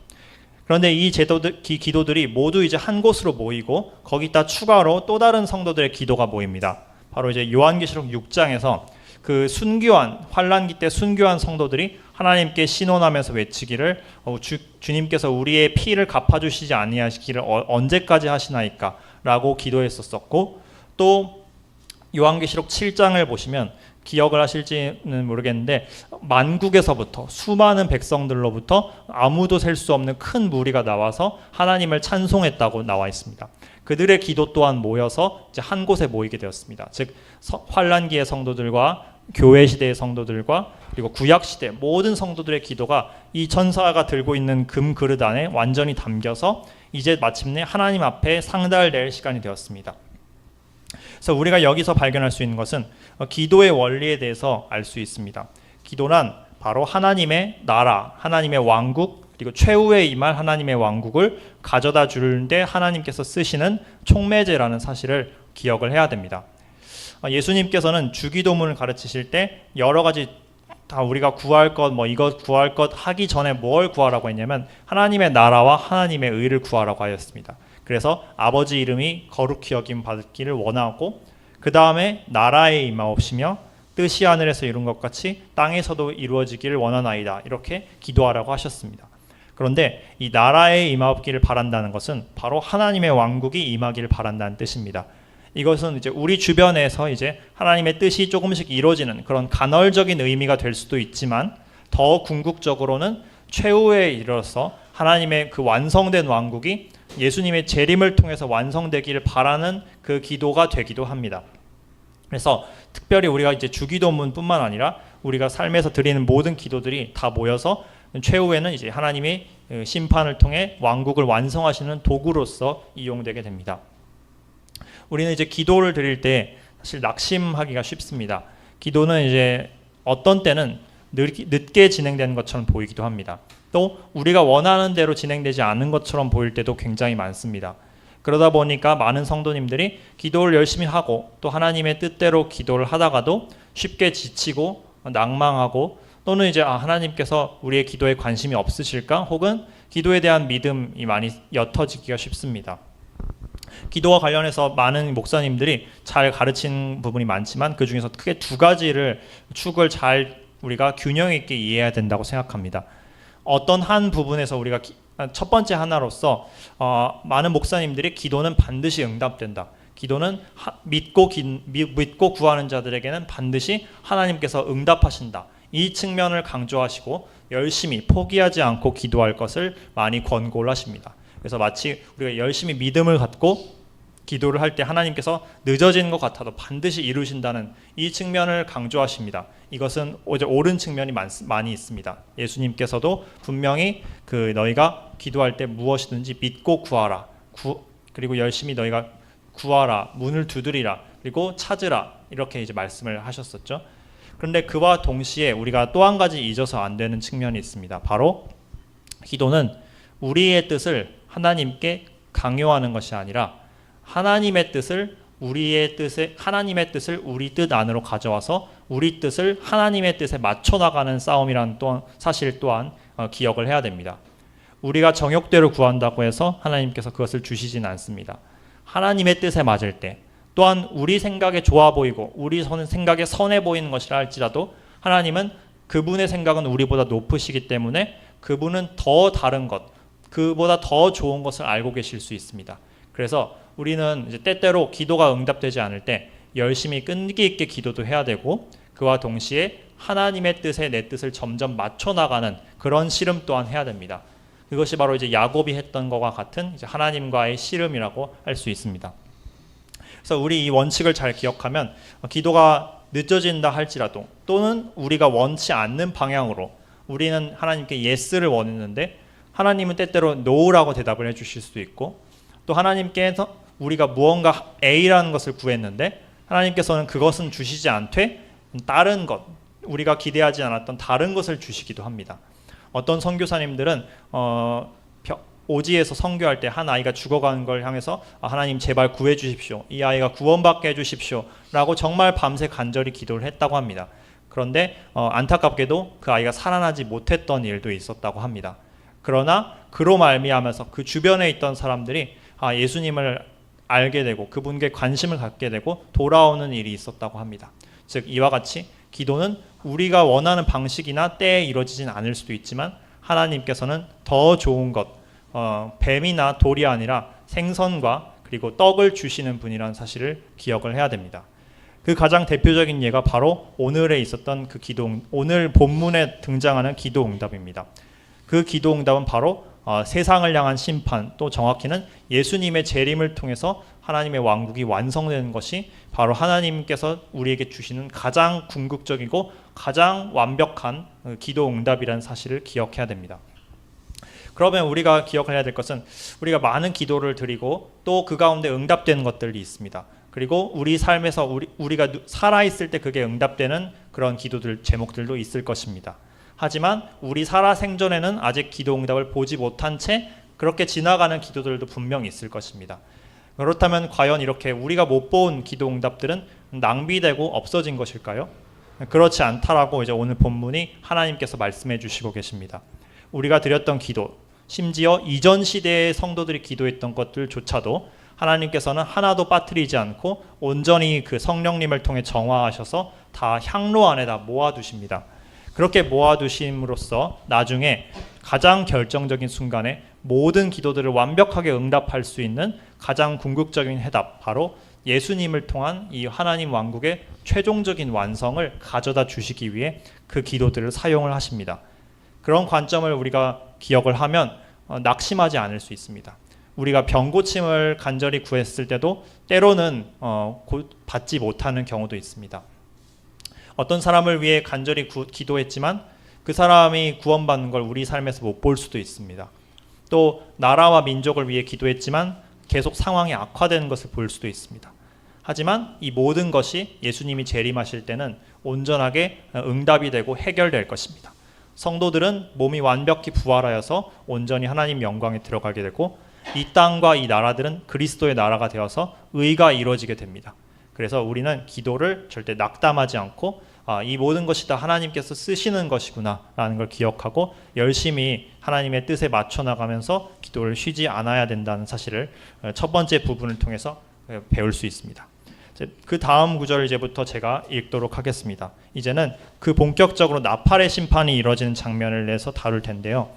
그런데 이 기도들이 모두 이제 한 곳으로 모이고, 거기다 추가로 또 다른 성도들의 기도가 모입니다. 바로 이제 요한계시록 6장에서 그 순교한, 환란기 때 순교한 성도들이 하나님께 신원하면서 외치기를 주님께서 우리의 피를 갚아주시지 아니하시기를 언제까지 하시나이까 라고 기도했었고, 또 요한계시록 7장을 보시면 기억을 하실지는 모르겠는데 만국에서부터 수많은 백성들로부터 아무도 셀 수 없는 큰 무리가 나와서 하나님을 찬송했다고 나와 있습니다. 그들의 기도 또한 모여서 이제 한 곳에 모이게 되었습니다. 즉 환란기의 성도들과 교회 시대의 성도들과 그리고 구약 시대 모든 성도들의 기도가 이 천사가 들고 있는 금 그릇 안에 완전히 담겨서 이제 마침내 하나님 앞에 상달될 시간이 되었습니다. 그래서 우리가 여기서 발견할 수 있는 것은 기도의 원리에 대해서 알 수 있습니다. 기도란 바로 하나님의 나라, 하나님의 왕국, 그리고 최후에 임할 하나님의 왕국을 가져다 주는데 하나님께서 쓰시는 촉매제라는 사실을 기억을 해야 됩니다. 예수님께서는 주기도문을 가르치실 때 여러 가지 다 우리가 구할 것, 이것 구할 것 하기 전에 뭘 구하라고 했냐면 하나님의 나라와 하나님의 의를 구하라고 하였습니다. 그래서 아버지 이름이 거룩히 여김 받기를 원하고 그 다음에 나라에 임하옵시며 뜻이 하늘에서 이룬 것 같이 땅에서도 이루어지기를 원하나이다. 이렇게 기도하라고 하셨습니다. 그런데 이 나라에 임하옵기를 바란다는 것은 바로 하나님의 왕국이 임하기를 바란다는 뜻입니다. 이것은 이제 우리 주변에서 이제 하나님의 뜻이 조금씩 이루어지는 그런 간헐적인 의미가 될 수도 있지만 더 궁극적으로는 최후에 이르러서 하나님의 그 완성된 왕국이 예수님의 재림을 통해서 완성되기를 바라는 그 기도가 되기도 합니다. 그래서 특별히 우리가 이제 주기도문뿐만 아니라 우리가 삶에서 드리는 모든 기도들이 다 모여서 최후에는 이제 하나님의 심판을 통해 왕국을 완성하시는 도구로서 이용되게 됩니다. 우리는 이제 기도를 드릴 때 사실 낙심하기가 쉽습니다. 기도는 이제 어떤 때는 늦게 진행되는 것처럼 보이기도 합니다. 또 우리가 원하는 대로 진행되지 않은 것처럼 보일 때도 굉장히 많습니다. 그러다 보니까 많은 성도님들이 기도를 열심히 하고 또 하나님의 뜻대로 기도를 하다가도 쉽게 지치고 낭망하고 또는 이제 하나님께서 우리의 기도에 관심이 없으실까 혹은 기도에 대한 믿음이 많이 옅어지기가 쉽습니다. 기도와 관련해서 많은 목사님들이 잘 가르친 부분이 많지만 그 중에서 크게 두 가지를 축을 잘 우리가 균형 있게 이해해야 된다고 생각합니다. 어떤 한 부분에서 우리가 첫 번째 하나로서 많은 목사님들이 기도는 반드시 응답된다. 기도는 믿고 구하는 자들에게는 반드시 하나님께서 응답하신다. 이 측면을 강조하시고 열심히 포기하지 않고 기도할 것을 많이 권고를 하십니다. 그래서 마치 우리가 열심히 믿음을 갖고 기도를 할 때 하나님께서 늦어지는 것 같아도 반드시 이루신다는 이 측면을 강조하십니다. 이것은 옳은 측면이 많이 있습니다. 예수님께서도 분명히 너희가 기도할 때 무엇이든지 믿고 구하라. 그리고 열심히 너희가 구하라. 문을 두드리라. 그리고 찾으라. 이렇게 이제 말씀을 하셨었죠. 그런데 그와 동시에 우리가 또 한 가지 잊어서 안 되는 측면이 있습니다. 바로 기도는 우리의 뜻을 하나님께 강요하는 것이 아니라 하나님의 뜻을 우리 뜻 안으로 가져와서 우리 뜻을 하나님의 뜻에 맞춰 나가는 싸움이라는 사실 또한 기억을 해야 됩니다. 우리가 정욕대로 구한다고 해서 하나님께서 그것을 주시진 않습니다. 하나님의 뜻에 맞을 때 또한 우리 생각에 좋아 보이고 우리 생각에 선해 보이는 것이라 할지라도 하나님은 그분의 생각은 우리보다 높으시기 때문에 그분은 더 다른 것, 그보다 더 좋은 것을 알고 계실 수 있습니다. 그래서 우리는 이제 때때로 기도가 응답되지 않을 때 열심히 끈기 있게 기도도 해야 되고 그와 동시에 하나님의 뜻에 내 뜻을 점점 맞춰 나가는 그런 씨름 또한 해야 됩니다. 그것이 바로 이제 야곱이 했던 것과 같은 이제 하나님과의 씨름이라고 할 수 있습니다. 그래서 우리 이 원칙을 잘 기억하면 기도가 늦어진다 할지라도 또는 우리가 원치 않는 방향으로 우리는 하나님께 예스를 원했는데 하나님은 때때로 no라고 대답을 해주실 수도 있고 또 하나님께서 우리가 무언가 A라는 것을 구했는데 하나님께서는 그것은 주시지 않되 다른 것, 우리가 기대하지 않았던 다른 것을 주시기도 합니다. 어떤 선교사님들은 오지에서 선교할 때 한 아이가 죽어가는 걸 향해서 하나님 제발 구해 주십시오. 이 아이가 구원받게 해주십시오. 라고 정말 밤새 간절히 기도를 했다고 합니다. 그런데 안타깝게도 그 아이가 살아나지 못했던 일도 있었다고 합니다. 그러나 그로 말미암아서 그 주변에 있던 사람들이 예수님을 알게 되고 그분께 관심을 갖게 되고 돌아오는 일이 있었다고 합니다. 즉 이와 같이 기도는 우리가 원하는 방식이나 때에 이루어지진 않을 수도 있지만 하나님께서는 더 좋은 것, 뱀이나 돌이 아니라 생선과 그리고 떡을 주시는 분이라는 사실을 기억을 해야 됩니다. 그 가장 대표적인 예가 바로 오늘에 있었던 그 오늘 본문에 등장하는 기도응답입니다. 그 기도응답은 바로 세상을 향한 심판, 또 정확히는 예수님의 재림을 통해서 하나님의 왕국이 완성되는 것이 바로 하나님께서 우리에게 주시는 가장 궁극적이고 가장 완벽한 기도응답이라는 사실을 기억해야 됩니다. 그러면 우리가 기억해야 될 것은 우리가 많은 기도를 드리고 또 그 가운데 응답되는 것들이 있습니다. 그리고 우리 삶에서 우리가 살아있을 때 그게 응답되는 그런 기도들 제목들도 있을 것입니다. 하지만 우리 살아 생전에는 아직 기도 응답을 보지 못한 채 그렇게 지나가는 기도들도 분명히 있을 것입니다. 그렇다면 과연 이렇게 우리가 못 본 기도 응답들은 낭비되고 없어진 것일까요? 그렇지 않다라고 이제 오늘 본문이 하나님께서 말씀해 주시고 계십니다. 우리가 드렸던 기도, 심지어 이전 시대의 성도들이 기도했던 것들조차도 하나님께서는 하나도 빠뜨리지 않고 온전히 그 성령님을 통해 정화하셔서 다 향로 안에다 모아두십니다. 그렇게 모아두심으로써 나중에 가장 결정적인 순간에 모든 기도들을 완벽하게 응답할 수 있는 가장 궁극적인 해답, 바로 예수님을 통한 이 하나님 왕국의 최종적인 완성을 가져다 주시기 위해 그 기도들을 사용을 하십니다. 그런 관점을 우리가 기억을 하면 낙심하지 않을 수 있습니다. 우리가 병고침을 간절히 구했을 때도 때로는 받지 못하는 경우도 있습니다. 어떤 사람을 위해 간절히 기도했지만 그 사람이 구원받는 걸 우리 삶에서 못 볼 수도 있습니다. 또 나라와 민족을 위해 기도했지만 계속 상황이 악화되는 것을 볼 수도 있습니다. 하지만 이 모든 것이 예수님이 재림하실 때는 온전하게 응답이 되고 해결될 것입니다. 성도들은 몸이 완벽히 부활하여서 온전히 하나님 영광에 들어가게 되고 이 땅과 이 나라들은 그리스도의 나라가 되어서 의가 이루어지게 됩니다. 그래서 우리는 기도를 절대 낙담하지 않고 이 모든 것이 다 하나님께서 쓰시는 것이구나 라는 걸 기억하고 열심히 하나님의 뜻에 맞춰 나가면서 기도를 쉬지 않아야 된다는 사실을 첫 번째 부분을 통해서 배울 수 있습니다. 그 다음 구절을 이제부터 제가 읽도록 하겠습니다. 이제는 그 본격적으로 나팔의 심판이 이루어지는 장면을 내서 다룰 텐데요.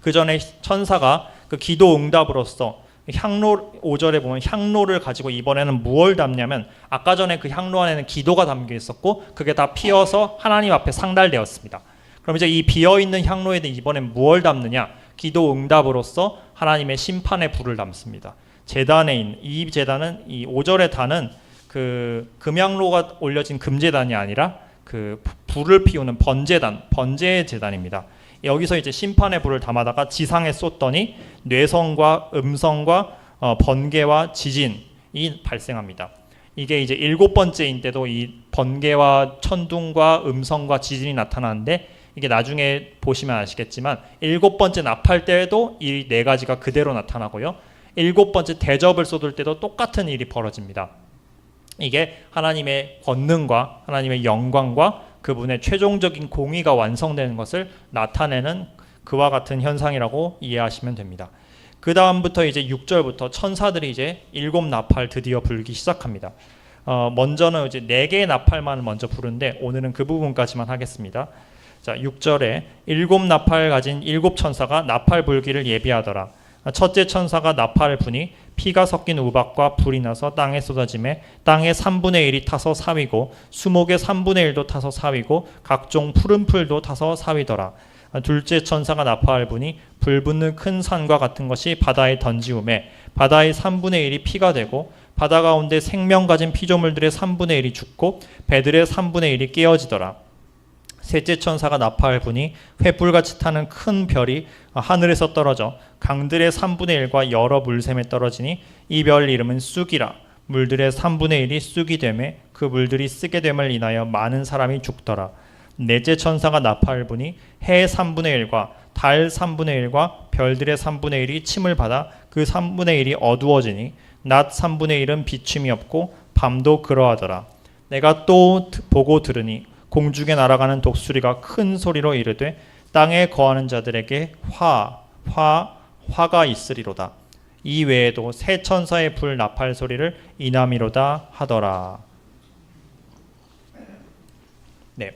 그 전에 천사가 그 기도 응답으로서 향로 5절에 보면 향로를 가지고 이번에는 무엇을 담냐면 아까 전에 그 향로 안에는 기도가 담겨 있었고 그게 다 피어서 하나님 앞에 상달되었습니다. 그럼 이제 이 비어있는 향로에 이번엔 무엇을 담느냐? 기도 응답으로서 하나님의 심판의 불을 담습니다. 제단에 있는 이 제단은 이 5절의 단은 그 금향로가 올려진 금제단이 아니라 그 불을 피우는 번제단, 번제의 제단입니다. 여기서 이제 심판의 불을 담아다가 지상에 쏟더니 뇌성과 음성과 번개와 지진이 발생합니다. 이게 이제 7번째인데도 이 번개와 천둥과 음성과 지진이 나타나는데 이게 나중에 보시면 아시겠지만 7번째 나팔 때에도 이 4가지가 그대로 나타나고요. 7번째 대접을 쏟을 때도 똑같은 일이 벌어집니다. 이게 하나님의 권능과 하나님의 영광과 그분의 최종적인 공의가 완성되는 것을 나타내는 그와 같은 현상이라고 이해하시면 됩니다. 그 다음부터 이제 6절부터 천사들이 이제 7 나팔 드디어 불기 시작합니다. 먼저는 이제 4개의 나팔만 먼저 부르는데 오늘은 그 부분까지만 하겠습니다. 자, 6절에 7 나팔 가진 7 천사가 나팔 불기를 예비하더라. 첫째 천사가 나팔을 부니 피가 섞인 우박과 불이 나서 땅에 쏟아지매 땅의 3분의 1이 타서 사위고 수목의 3분의 1도 타서 사위고 각종 푸른 풀도 타서 사위더라. 둘째 천사가 나팔을 부니 불 붙는 큰 산과 같은 것이 바다에 던지우매 바다의 3분의 1이 피가 되고 바다 가운데 생명 가진 피조물들의 3분의 1이 죽고 배들의 3분의 1이 깨어지더라. 셋째 천사가 나팔을 부니 횃불같이 타는 큰 별이 하늘에서 떨어져 강들의 3분의 1과 여러 물샘에 떨어지니 이 별 이름은 쑥이라. 물들의 3분의 1이 쑥이 되매 그 물들이 쓰게 됨을 인하여 많은 사람이 죽더라. 넷째 천사가 나팔을 부니 해의 3분의 1과 달 3분의 1과 별들의 3분의 1이 침을 받아 그 3분의 1이 어두워지니 낮 3분의 1은 비춤이 없고 밤도 그러하더라. 내가 또 보고 들으니 공중에 날아가는 독수리가 큰 소리로 이르되 땅에 거하는 자들에게 화가 있으리로다. 이 외에도 새 천사의 불 나팔 소리를 이남이로다 하더라. 네,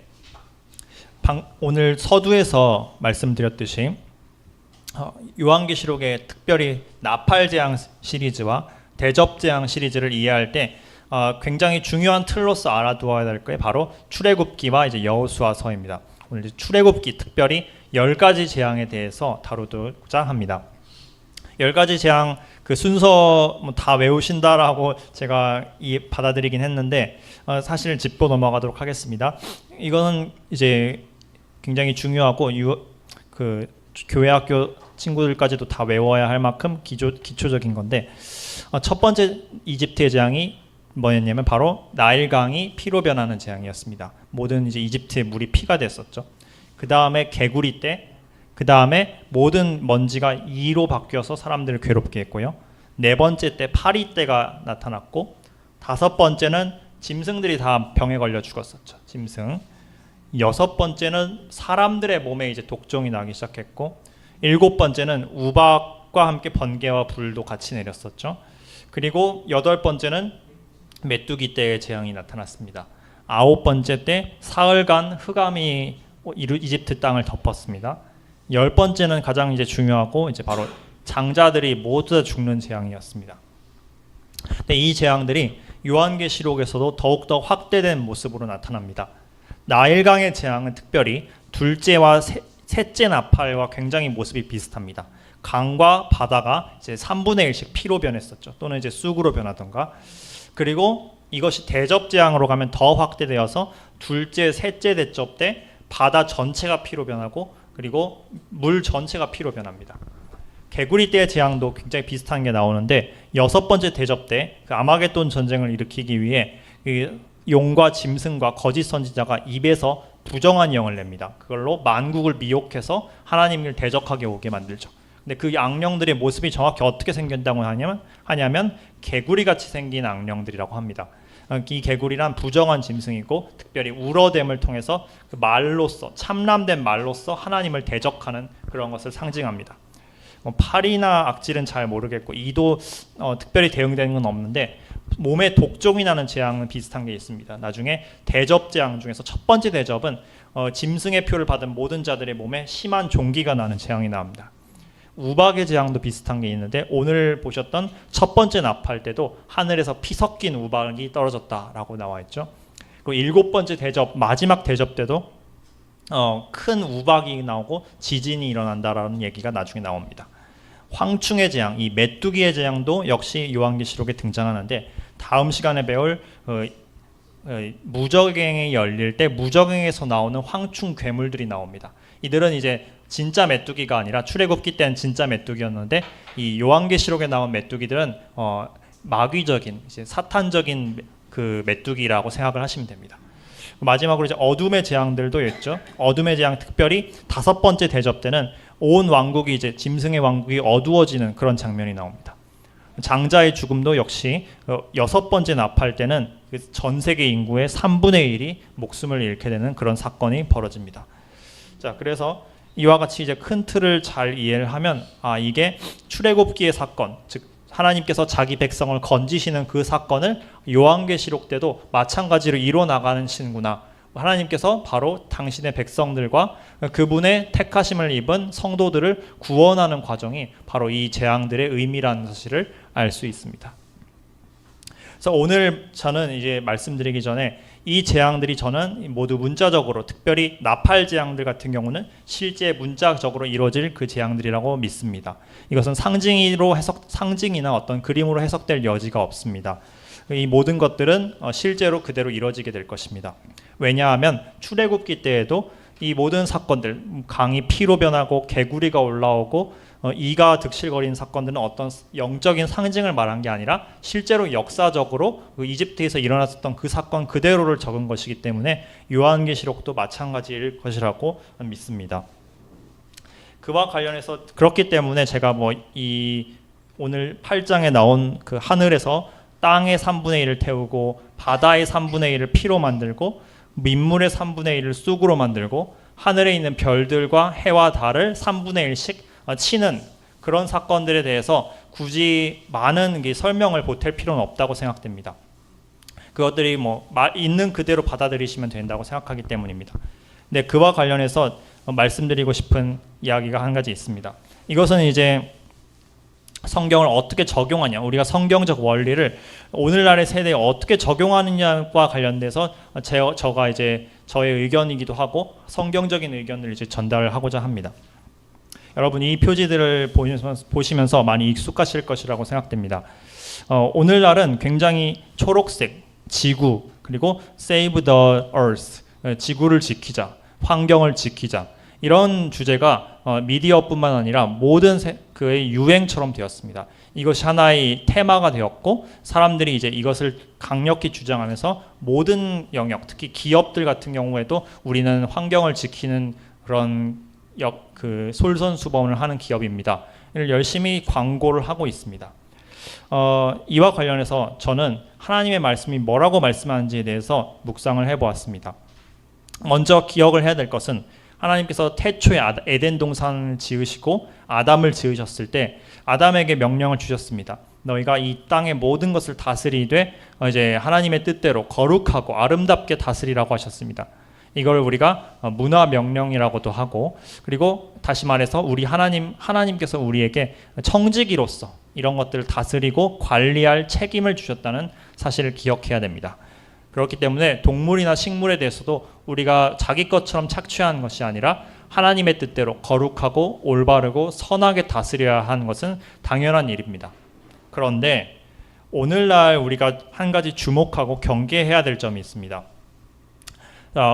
오늘 서두에서 말씀드렸듯이 요한계시록의 특별히 나팔 재앙 시리즈와 대접 재앙 시리즈를 이해할 때 굉장히 중요한 틀로서 알아두어야 될 게 바로 출애굽기와 이제 여호수아서입니다. 오늘 이제 출애굽기 특별히 10가지 재앙에 대해서 다루고자 합니다. 10가지 재앙 그 순서 다 외우신다라고 제가 받아들이긴 했는데 사실 짚고 넘어가도록 하겠습니다. 이거는 이제 굉장히 중요하고 그 교회 학교 친구들까지도 다 외워야 할 만큼 기초적인 건데 첫 번째 이집트의 재앙이 뭐였냐면 바로 나일강이 피로 변하는 재앙이었습니다. 모든 이제 이집트의 물이 피가 됐었죠. 그 다음에 개구리 때, 그 다음에 모든 먼지가 이로 바뀌어서 사람들을 괴롭게 했고요. 네 번째 때 파리 때가 나타났고, 다섯 번째는 짐승들이 다 병에 걸려 죽었었죠. 짐승. 여섯 번째는 사람들의 몸에 이제 독종이 나기 시작했고, 일곱 번째는 우박과 함께 번개와 불도 같이 내렸었죠. 그리고 여덟 번째는 메뚜기 때의 재앙이 나타났습니다. 아홉 번째 때 사흘간 흑암이 이집트 땅을 덮었습니다. 열 번째는 가장 이제 중요하고 이제 바로 장자들이 모두 다 죽는 재앙이었습니다. 근데 이 재앙들이 요한계시록에서도 더욱더 확대된 모습으로 나타납니다. 나일강의 재앙은 특별히 둘째와 셋째 나팔과 굉장히 모습이 비슷합니다. 강과 바다가 이제 3분의 1씩 피로 변했었죠. 또는 이제 쑥으로 변하던가. 그리고 이것이 대접 재앙으로 가면 더 확대되어서 둘째, 셋째 대접 때 바다 전체가 피로 변하고 그리고 물 전체가 피로 변합니다. 개구리 때의 재앙도 굉장히 비슷한 게 나오는데 여섯 번째 대접 때 그 아마겟돈 전쟁을 일으키기 위해 그 용과 짐승과 거짓 선지자가 입에서 부정한 영을 냅니다. 그걸로 만국을 미혹해서 하나님을 대적하게 오게 만들죠. 근데 그 악령들의 모습이 정확히 어떻게 생긴다고 하냐면 개구리같이 생긴 악령들이라고 합니다. 이 개구리란 부정한 짐승이고 특별히 울어댐을 통해서 그 말로써 참람된 말로써 하나님을 대적하는 그런 것을 상징합니다. 파리나 악질은 잘 모르겠고 이도 특별히 대응되는 건 없는데 몸에 독종이 나는 재앙은 비슷한 게 있습니다. 나중에 대접 재앙 중에서 첫 번째 대접은 짐승의 표를 받은 모든 자들의 몸에 심한 종기가 나는 재앙이 나옵니다. 우박의 재앙도 비슷한 게 있는데 오늘 보셨던 첫 번째 나팔 때도 하늘에서 피 섞인 우박이 떨어졌다라고 나와 있죠. 그리고 일곱 번째 대접, 마지막 대접 때도 큰 우박이 나오고 지진이 일어난다라는 얘기가 나중에 나옵니다. 황충의 재앙, 이 메뚜기의 재앙도 역시 요한계시록에 등장하는데 다음 시간에 배울 무저갱이 열릴 때 무저갱에서 나오는 황충 괴물들이 나옵니다. 이들은 이제 진짜 메뚜기가 아니라 출애굽기 때는 진짜 메뚜기였는데 이 요한계시록에 나온 메뚜기들은 마귀적인 이제 사탄적인 그 메뚜기라고 생각을 하시면 됩니다. 마지막으로 이제 어둠의 재앙들도 있죠. 어둠의 재앙 특별히 다섯 번째 대접 때는 온 왕국이 이제 짐승의 왕국이 어두워지는 그런 장면이 나옵니다. 장자의 죽음도 역시 여섯 번째 나팔 때는 전 세계 인구의 3분의 1이 목숨을 잃게 되는 그런 사건이 벌어집니다. 자, 그래서 이와 같이 이제 큰 틀을 잘 이해를 하면 이게 출애굽기의 사건, 즉 하나님께서 자기 백성을 건지시는 그 사건을 요한계시록 때도 마찬가지로 이뤄 나가시는구나. 하나님께서 바로 당신의 백성들과 그분의 택하심을 입은 성도들을 구원하는 과정이 바로 이 재앙들의 의미라는 사실을 알 수 있습니다. 그래서 오늘 저는 이제 말씀드리기 전에 이 재앙들이 저는 모두 문자적으로 특별히 나팔 재앙들 같은 경우는 실제 문자적으로 이루어질 그 재앙들이라고 믿습니다. 이것은 상징이나 어떤 그림으로 해석될 여지가 없습니다. 이 모든 것들은 실제로 그대로 이루어지게 될 것입니다. 왜냐하면 출애굽기 때에도 이 모든 사건들, 강이 피로 변하고 개구리가 올라오고 이가 득실거리는 사건들은 어떤 영적인 상징을 말한 게 아니라 실제로 역사적으로 그 이집트에서 일어났었던 그 사건 그대로를 적은 것이기 때문에 요한계시록도 마찬가지일 것이라고 믿습니다. 그와 관련해서 그렇기 때문에 제가 이 오늘 8장에 나온 그 하늘에서 땅의 3분의 1을 태우고 바다의 3분의 1을 피로 만들고 민물의 3분의 1을 쑥으로 만들고 하늘에 있는 별들과 해와 달을 3분의 1씩 치는 그런 사건들에 대해서 굳이 많은 설명을 보탤 필요는 없다고 생각됩니다. 그것들이 있는 그대로 받아들이시면 된다고 생각하기 때문입니다. 근데 그와 관련해서 말씀드리고 싶은 이야기가 한 가지 있습니다. 이것은 이제 성경을 어떻게 적용하냐, 우리가 성경적 원리를 오늘날의 세대에 어떻게 적용하느냐와 관련돼서 저가 이제 저의 의견이기도 하고 성경적인 의견을 이제 전달을 하고자 합니다. 여러분 이 표지들을 보시면서 많이 익숙하실 것이라고 생각됩니다. 오늘날은 굉장히 초록색, 지구, 그리고 Save the Earth, 지구를 지키자, 환경을 지키자, 이런 주제가 미디어뿐만 아니라 모든 그의 유행처럼 되었습니다. 이것이 하나의 테마가 되었고 사람들이 이제 이것을 강력히 주장하면서 모든 영역, 특히 기업들 같은 경우에도 우리는 환경을 지키는 그런 솔선수범을 하는 기업입니다. 이를 열심히 광고를 하고 있습니다. 이와 관련해서 저는 하나님의 말씀이 뭐라고 말씀하는지에 대해서 묵상을 해보았습니다. 먼저 기억을 해야 될 것은 하나님께서 태초에 에덴 동산을 지으시고 아담을 지으셨을 때 아담에게 명령을 주셨습니다. 너희가 이 땅의 모든 것을 다스리되 이제 하나님의 뜻대로 거룩하고 아름답게 다스리라고 하셨습니다. 이걸 우리가 문화 명령이라고도 하고, 그리고 다시 말해서 우리 하나님께서 우리에게 청지기로서 이런 것들을 다스리고 관리할 책임을 주셨다는 사실을 기억해야 됩니다. 그렇기 때문에 동물이나 식물에 대해서도 우리가 자기 것처럼 착취하는 것이 아니라 하나님의 뜻대로 거룩하고 올바르고 선하게 다스려야 하는 것은 당연한 일입니다. 그런데 오늘날 우리가 한 가지 주목하고 경계해야 될 점이 있습니다.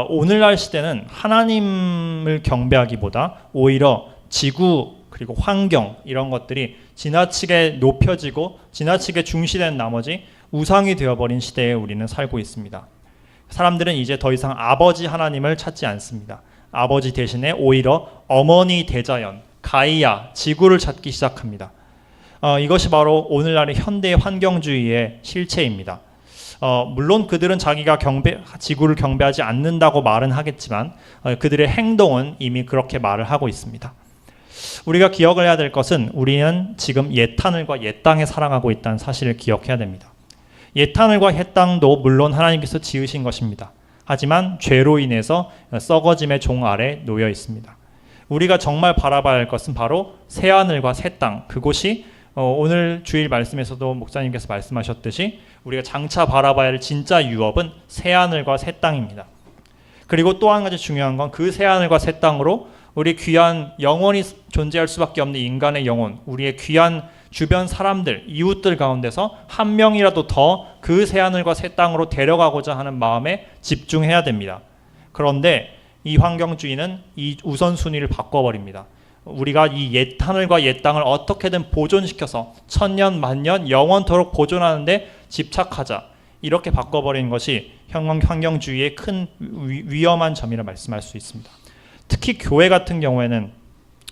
오늘날 시대는 하나님을 경배하기보다 오히려 지구 그리고 환경 이런 것들이 지나치게 높여지고 지나치게 중시된 나머지 우상이 되어버린 시대에 우리는 살고 있습니다. 사람들은 이제 더 이상 아버지 하나님을 찾지 않습니다. 아버지 대신에 오히려 어머니 대자연, 가이아, 지구를 찾기 시작합니다. 이것이 바로 오늘날의 현대 환경주의의 실체입니다. 물론 그들은 자기가 지구를 경배하지 않는다고 말은 하겠지만 그들의 행동은 이미 그렇게 말을 하고 있습니다. 우리가 기억을 해야 될 것은 우리는 지금 옛하늘과 옛 땅에 살아가고 있다는 사실을 기억해야 됩니다. 옛하늘과 옛 땅도 물론 하나님께서 지으신 것입니다. 하지만 죄로 인해서 썩어짐의 종 아래 놓여 있습니다. 우리가 정말 바라봐야 할 것은 바로 새하늘과 새 땅, 그곳이 오늘 주일 말씀에서도 목사님께서 말씀하셨듯이 우리가 장차 바라봐야 할 진짜 유업은 새하늘과 새 땅입니다. 그리고 또 한 가지 중요한 건 그 새하늘과 새 땅으로 우리 귀한 영원히 존재할 수밖에 없는 인간의 영혼, 우리의 귀한 주변 사람들, 이웃들 가운데서 한 명이라도 더 그 새하늘과 새 땅으로 데려가고자 하는 마음에 집중해야 됩니다. 그런데 이 환경주의는 이 우선순위를 바꿔버립니다. 우리가 이 옛하늘과 옛 땅을 어떻게든 보존시켜서 천년 만년 영원토록 보존하는데 집착하자, 이렇게 바꿔버리는 것이 환경주의의 큰 위험한 점이라 말씀할 수 있습니다. 특히 교회 같은 경우에는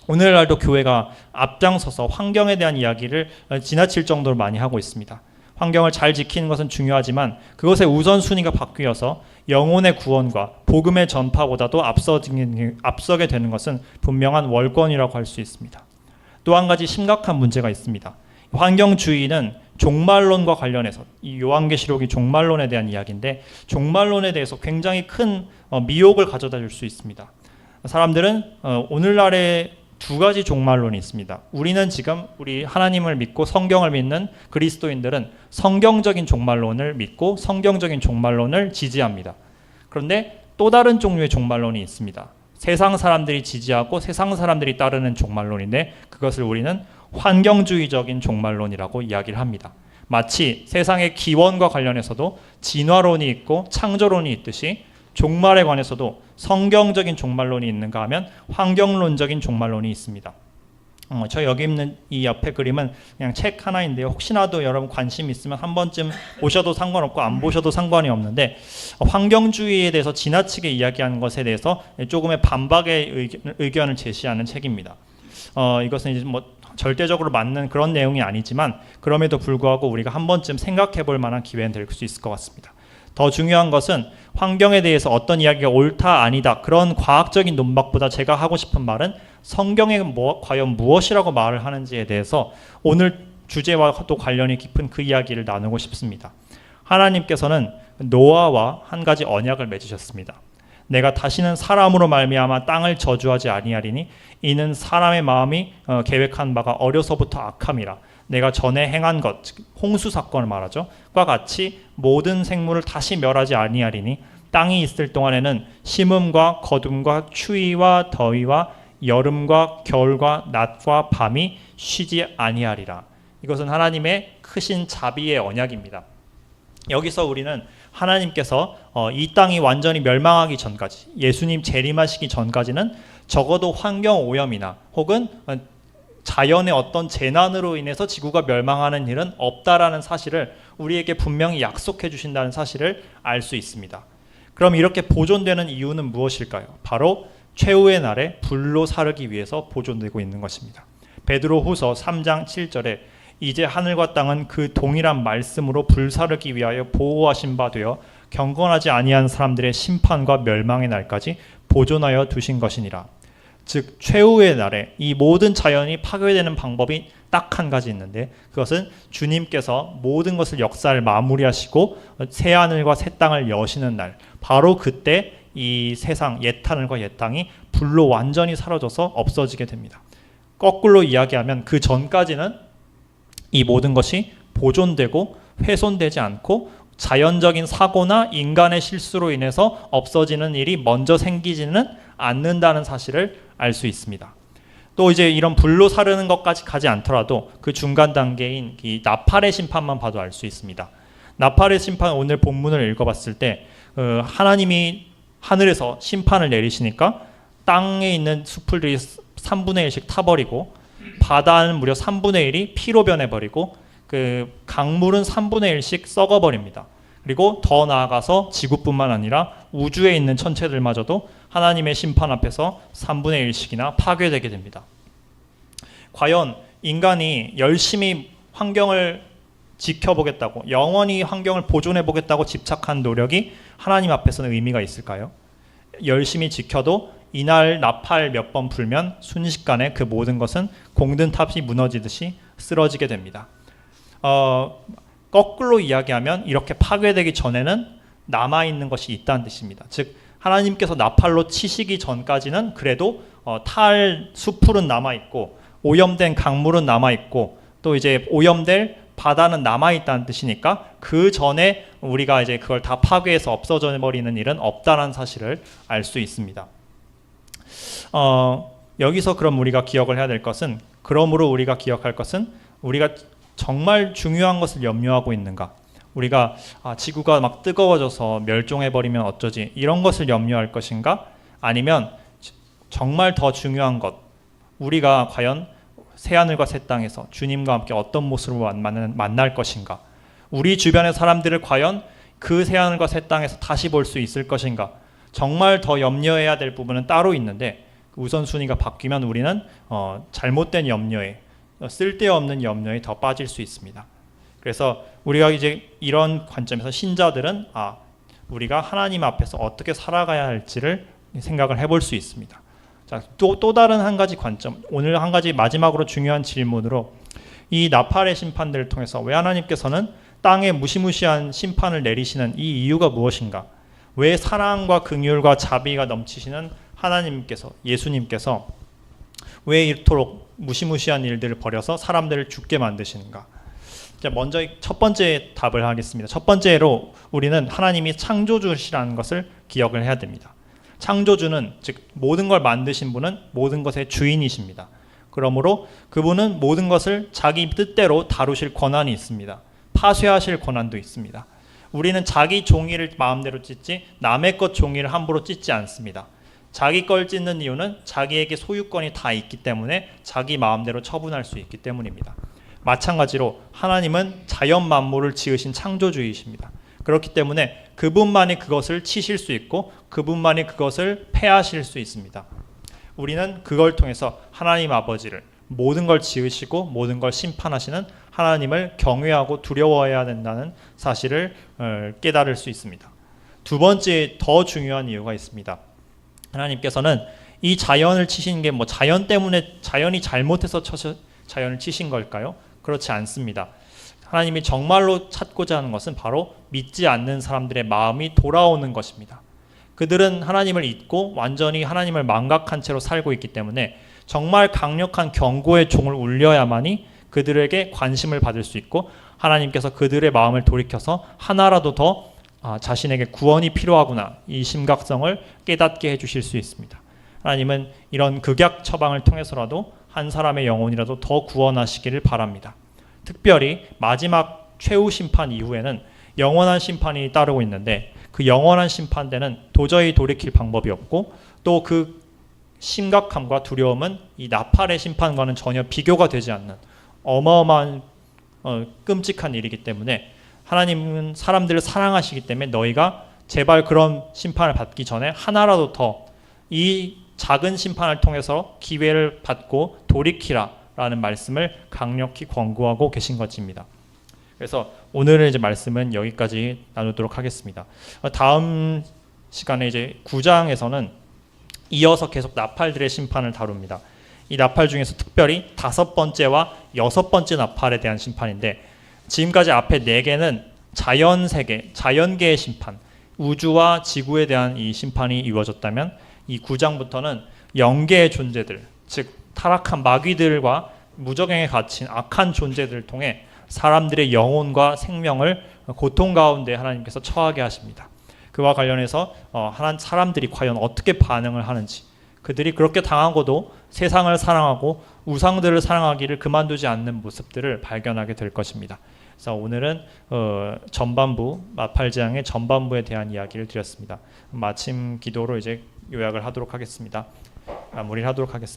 오늘날도 교회가 앞장서서 환경에 대한 이야기를 지나칠 정도로 많이 하고 있습니다. 환경을 잘 지키는 것은 중요하지만 그것의 우선순위가 바뀌어서 영혼의 구원과 복음의 전파보다도 앞서게 되는 것은 분명한 월권이라고 할 수 있습니다. 또 한 가지 심각한 문제가 있습니다. 환경주의는 종말론과 관련해서, 이 요한계시록이 종말론에 대한 이야기인데 종말론에 대해서 굉장히 큰 미혹을 가져다 줄 수 있습니다. 사람들은 오늘날의 두 가지 종말론이 있습니다. 우리는 지금 우리 하나님을 믿고 성경을 믿는 그리스도인들은 성경적인 종말론을 믿고 성경적인 종말론을 지지합니다. 그런데 또 다른 종류의 종말론이 있습니다. 세상 사람들이 지지하고 세상 사람들이 따르는 종말론인데 그것을 우리는 환경주의적인 종말론이라고 이야기를 합니다. 마치 세상의 기원과 관련해서도 진화론이 있고 창조론이 있듯이 종말에 관해서도 성경적인 종말론이 있는가 하면 환경론적인 종말론이 있습니다. 저 여기 있는 이 옆에 그림은 그냥 책 하나인데요. 혹시나도 여러분 관심 있으면 한 번쯤 보셔도 상관없고 안 보셔도 상관이 없는데 환경주의에 대해서 지나치게 이야기하는 것에 대해서 조금의 반박의 의견을 제시하는 책입니다. 이것은 이제 뭐 절대적으로 맞는 그런 내용이 아니지만 그럼에도 불구하고 우리가 한 번쯤 생각해 볼 만한 기회는 될 수 있을 것 같습니다. 더 중요한 것은 환경에 대해서 어떤 이야기가 옳다 아니다 그런 과학적인 논박보다 제가 하고 싶은 말은 성경에 과연 무엇이라고 말을 하는지에 대해서 오늘 주제와 또 관련이 깊은 그 이야기를 나누고 싶습니다. 하나님께서는 노아와 한 가지 언약을 맺으셨습니다. 내가 다시는 사람으로 말미암아 땅을 저주하지 아니하리니 이는 사람의 마음이 계획한 바가 어려서부터 악함이라. 내가 전에 행한 것, 즉 홍수 사건을 말하죠. 과 같이 모든 생물을 다시 멸하지 아니하리니 땅이 있을 동안에는 심음과 거둠과 추위와 더위와 여름과 겨울과 낮과 밤이 쉬지 아니하리라. 이것은 하나님의 크신 자비의 언약입니다. 여기서 우리는 하나님께서 이 땅이 완전히 멸망하기 전까지, 예수님 재림하시기 전까지는 적어도 환경 오염이나 혹은 자연의 어떤 재난으로 인해서 지구가 멸망하는 일은 없다라는 사실을 우리에게 분명히 약속해 주신다는 사실을 알 수 있습니다. 그럼 이렇게 보존되는 이유는 무엇일까요? 바로 최후의 날에 불로 사르기 위해서 보존되고 있는 것입니다. 베드로후서 3장 7절에 이제 하늘과 땅은 그 동일한 말씀으로 불사르기 위하여 보호하신 바 되어 경건하지 아니한 사람들의 심판과 멸망의 날까지 보존하여 두신 것이니라. 즉 최후의 날에 이 모든 자연이 파괴되는 방법이 딱 한 가지 있는데, 그것은 주님께서 모든 것을 역사를 마무리하시고 새 하늘과 새 땅을 여시는 날, 바로 그때 이 세상 옛 하늘과 옛 땅이 불로 완전히 사라져서 없어지게 됩니다. 거꾸로 이야기하면 그 전까지는 이 모든 것이 보존되고 훼손되지 않고 자연적인 사고나 인간의 실수로 인해서 없어지는 일이 먼저 생기지는 않는다는 사실을 알 수 있습니다. 또 이제 이런 불로 사르는 것까지 가지 않더라도 그 중간 단계인 이 나팔의 심판만 봐도 알 수 있습니다. 나팔의 심판, 오늘 본문을 읽어봤을 때 하나님이 하늘에서 심판을 내리시니까 땅에 있는 숲들이 3분의 1씩 타버리고, 바다는 무려 3분의 1이 피로 변해버리고, 그 강물은 3분의 1씩 썩어버립니다. 그리고 더 나아가서 지구뿐만 아니라 우주에 있는 천체들마저도 하나님의 심판 앞에서 3분의 1씩이나 파괴되게 됩니다. 과연 인간이 열심히 환경을 지켜보겠다고, 영원히 환경을 보존해보겠다고 집착한 노력이 하나님 앞에서는 의미가 있을까요? 열심히 지켜도 이날 나팔 몇 번 불면 순식간에 그 모든 것은 공든 탑이 무너지듯이 쓰러지게 됩니다. 거꾸로 이야기하면 이렇게 파괴되기 전에는 남아있는 것이 있다는 뜻입니다. 즉 하나님께서 나팔로 치시기 전까지는 그래도 탈 숲풀은 남아있고 오염된 강물은 남아있고 또 이제 오염될 바다는 남아있다는 뜻이니까 그 전에 우리가 이제 그걸 다 파괴해서 없어져 버리는 일은 없다는 사실을 알 수 있습니다. 여기서 그럼 우리가 기억을 해야 될 것은, 그러므로 우리가 기억할 것은, 우리가 정말 중요한 것을 염려하고 있는가? 우리가 지구가 막 뜨거워져서 멸종해버리면 어쩌지? 이런 것을 염려할 것인가? 아니면 정말 더 중요한 것, 우리가 과연 새하늘과 새 땅에서 주님과 함께 어떤 모습으로 만날 것인가? 우리 주변의 사람들을 과연 그 새하늘과 새 땅에서 다시 볼 수 있을 것인가? 정말 더 염려해야 될 부분은 따로 있는데, 우선순위가 바뀌면 우리는 잘못된 염려에, 쓸데없는 염려에 더 빠질 수 있습니다. 그래서 우리가 이제 이런 관점에서 신자들은 우리가 하나님 앞에서 어떻게 살아가야 할지를 생각을 해볼 수 있습니다. 자, 또 다른 한 가지 관점, 오늘 한 가지 마지막으로 중요한 질문으로, 이 나팔의 심판들을 통해서 왜 하나님께서는 땅에 무시무시한 심판을 내리시는 이 이유가 무엇인가? 왜 사랑과 긍휼과 자비가 넘치시는 하나님께서, 예수님께서 왜 이토록 무시무시한 일들을 벌여서 사람들을 죽게 만드시는가? 먼저 첫 번째 답을 하겠습니다. 첫 번째로 우리는 하나님이 창조주시라는 것을 기억을 해야 됩니다. 창조주는, 즉 모든 걸 만드신 분은 모든 것의 주인이십니다. 그러므로 그분은 모든 것을 자기 뜻대로 다루실 권한이 있습니다. 파쇄하실 권한도 있습니다. 우리는 자기 종이를 마음대로 찢지 남의 것 종이를 함부로 찢지 않습니다. 자기 걸 찢는 이유는 자기에게 소유권이 다 있기 때문에 자기 마음대로 처분할 수 있기 때문입니다. 마찬가지로 하나님은 자연 만물을 지으신 창조주이십니다. 그렇기 때문에 그분만이 그것을 치실 수 있고 그분만이 그것을 폐하실 수 있습니다. 우리는 그걸 통해서 하나님 아버지를, 모든 걸 지으시고 모든 걸 심판하시는 하나님을 경외하고 두려워해야 된다는 사실을 깨달을 수 있습니다. 두 번째 더 중요한 이유가 있습니다. 하나님께서는 이 자연을 치신 게 자연 때문에, 자연이 잘못해서 자연을 치신 걸까요? 그렇지 않습니다. 하나님이 정말로 찾고자 하는 것은 바로 믿지 않는 사람들의 마음이 돌아오는 것입니다. 그들은 하나님을 잊고 완전히 하나님을 망각한 채로 살고 있기 때문에 정말 강력한 경고의 종을 울려야만이 그들에게 관심을 받을 수 있고 하나님께서 그들의 마음을 돌이켜서 하나라도 더 자신에게 구원이 필요하구나 이 심각성을 깨닫게 해주실 수 있습니다. 하나님은 이런 극약 처방을 통해서라도 한 사람의 영혼이라도 더 구원하시기를 바랍니다. 특별히 마지막 최후 심판 이후에는 영원한 심판이 따르고 있는데 그 영원한 심판 때는 도저히 돌이킬 방법이 없고 또 그 심각함과 두려움은 이 나팔의 심판과는 전혀 비교가 되지 않는 어마어마한 끔찍한 일이기 때문에 하나님은 사람들을 사랑하시기 때문에 너희가 제발 그런 심판을 받기 전에 하나라도 더 이 작은 심판을 통해서 기회를 받고 돌이키라 라는 말씀을 강력히 권고하고 계신 것입니다. 그래서 오늘의 이제 말씀은 여기까지 나누도록 하겠습니다. 다음 시간에 이제 9장에서는 이어서 계속 나팔들의 심판을 다룹니다. 이 나팔 중에서 특별히 5번째와 6번째 나팔에 대한 심판인데 지금까지 앞에 4개는 자연 세계, 자연계의 심판, 우주와 지구에 대한 이 심판이 이루어졌다면 이 9장부터는 영계의 존재들, 즉 타락한 마귀들과 무적행에 갇힌 악한 존재들을 통해 사람들의 영혼과 생명을 고통 가운데 하나님께서 처하게 하십니다. 그와 관련해서 사람들이 과연 어떻게 반응을 하는지, 그들이 그렇게 당하고도 세상을 사랑하고 우상들을 사랑하기를 그만두지 않는 모습들을 발견하게 될 것입니다. 그래서 오늘은 전반부, 나팔재앙의 전반부에 대한 이야기를 드렸습니다. 마침 기도로 이제 요약을 하도록 하겠습니다. 마무리를 하도록 하겠습니다.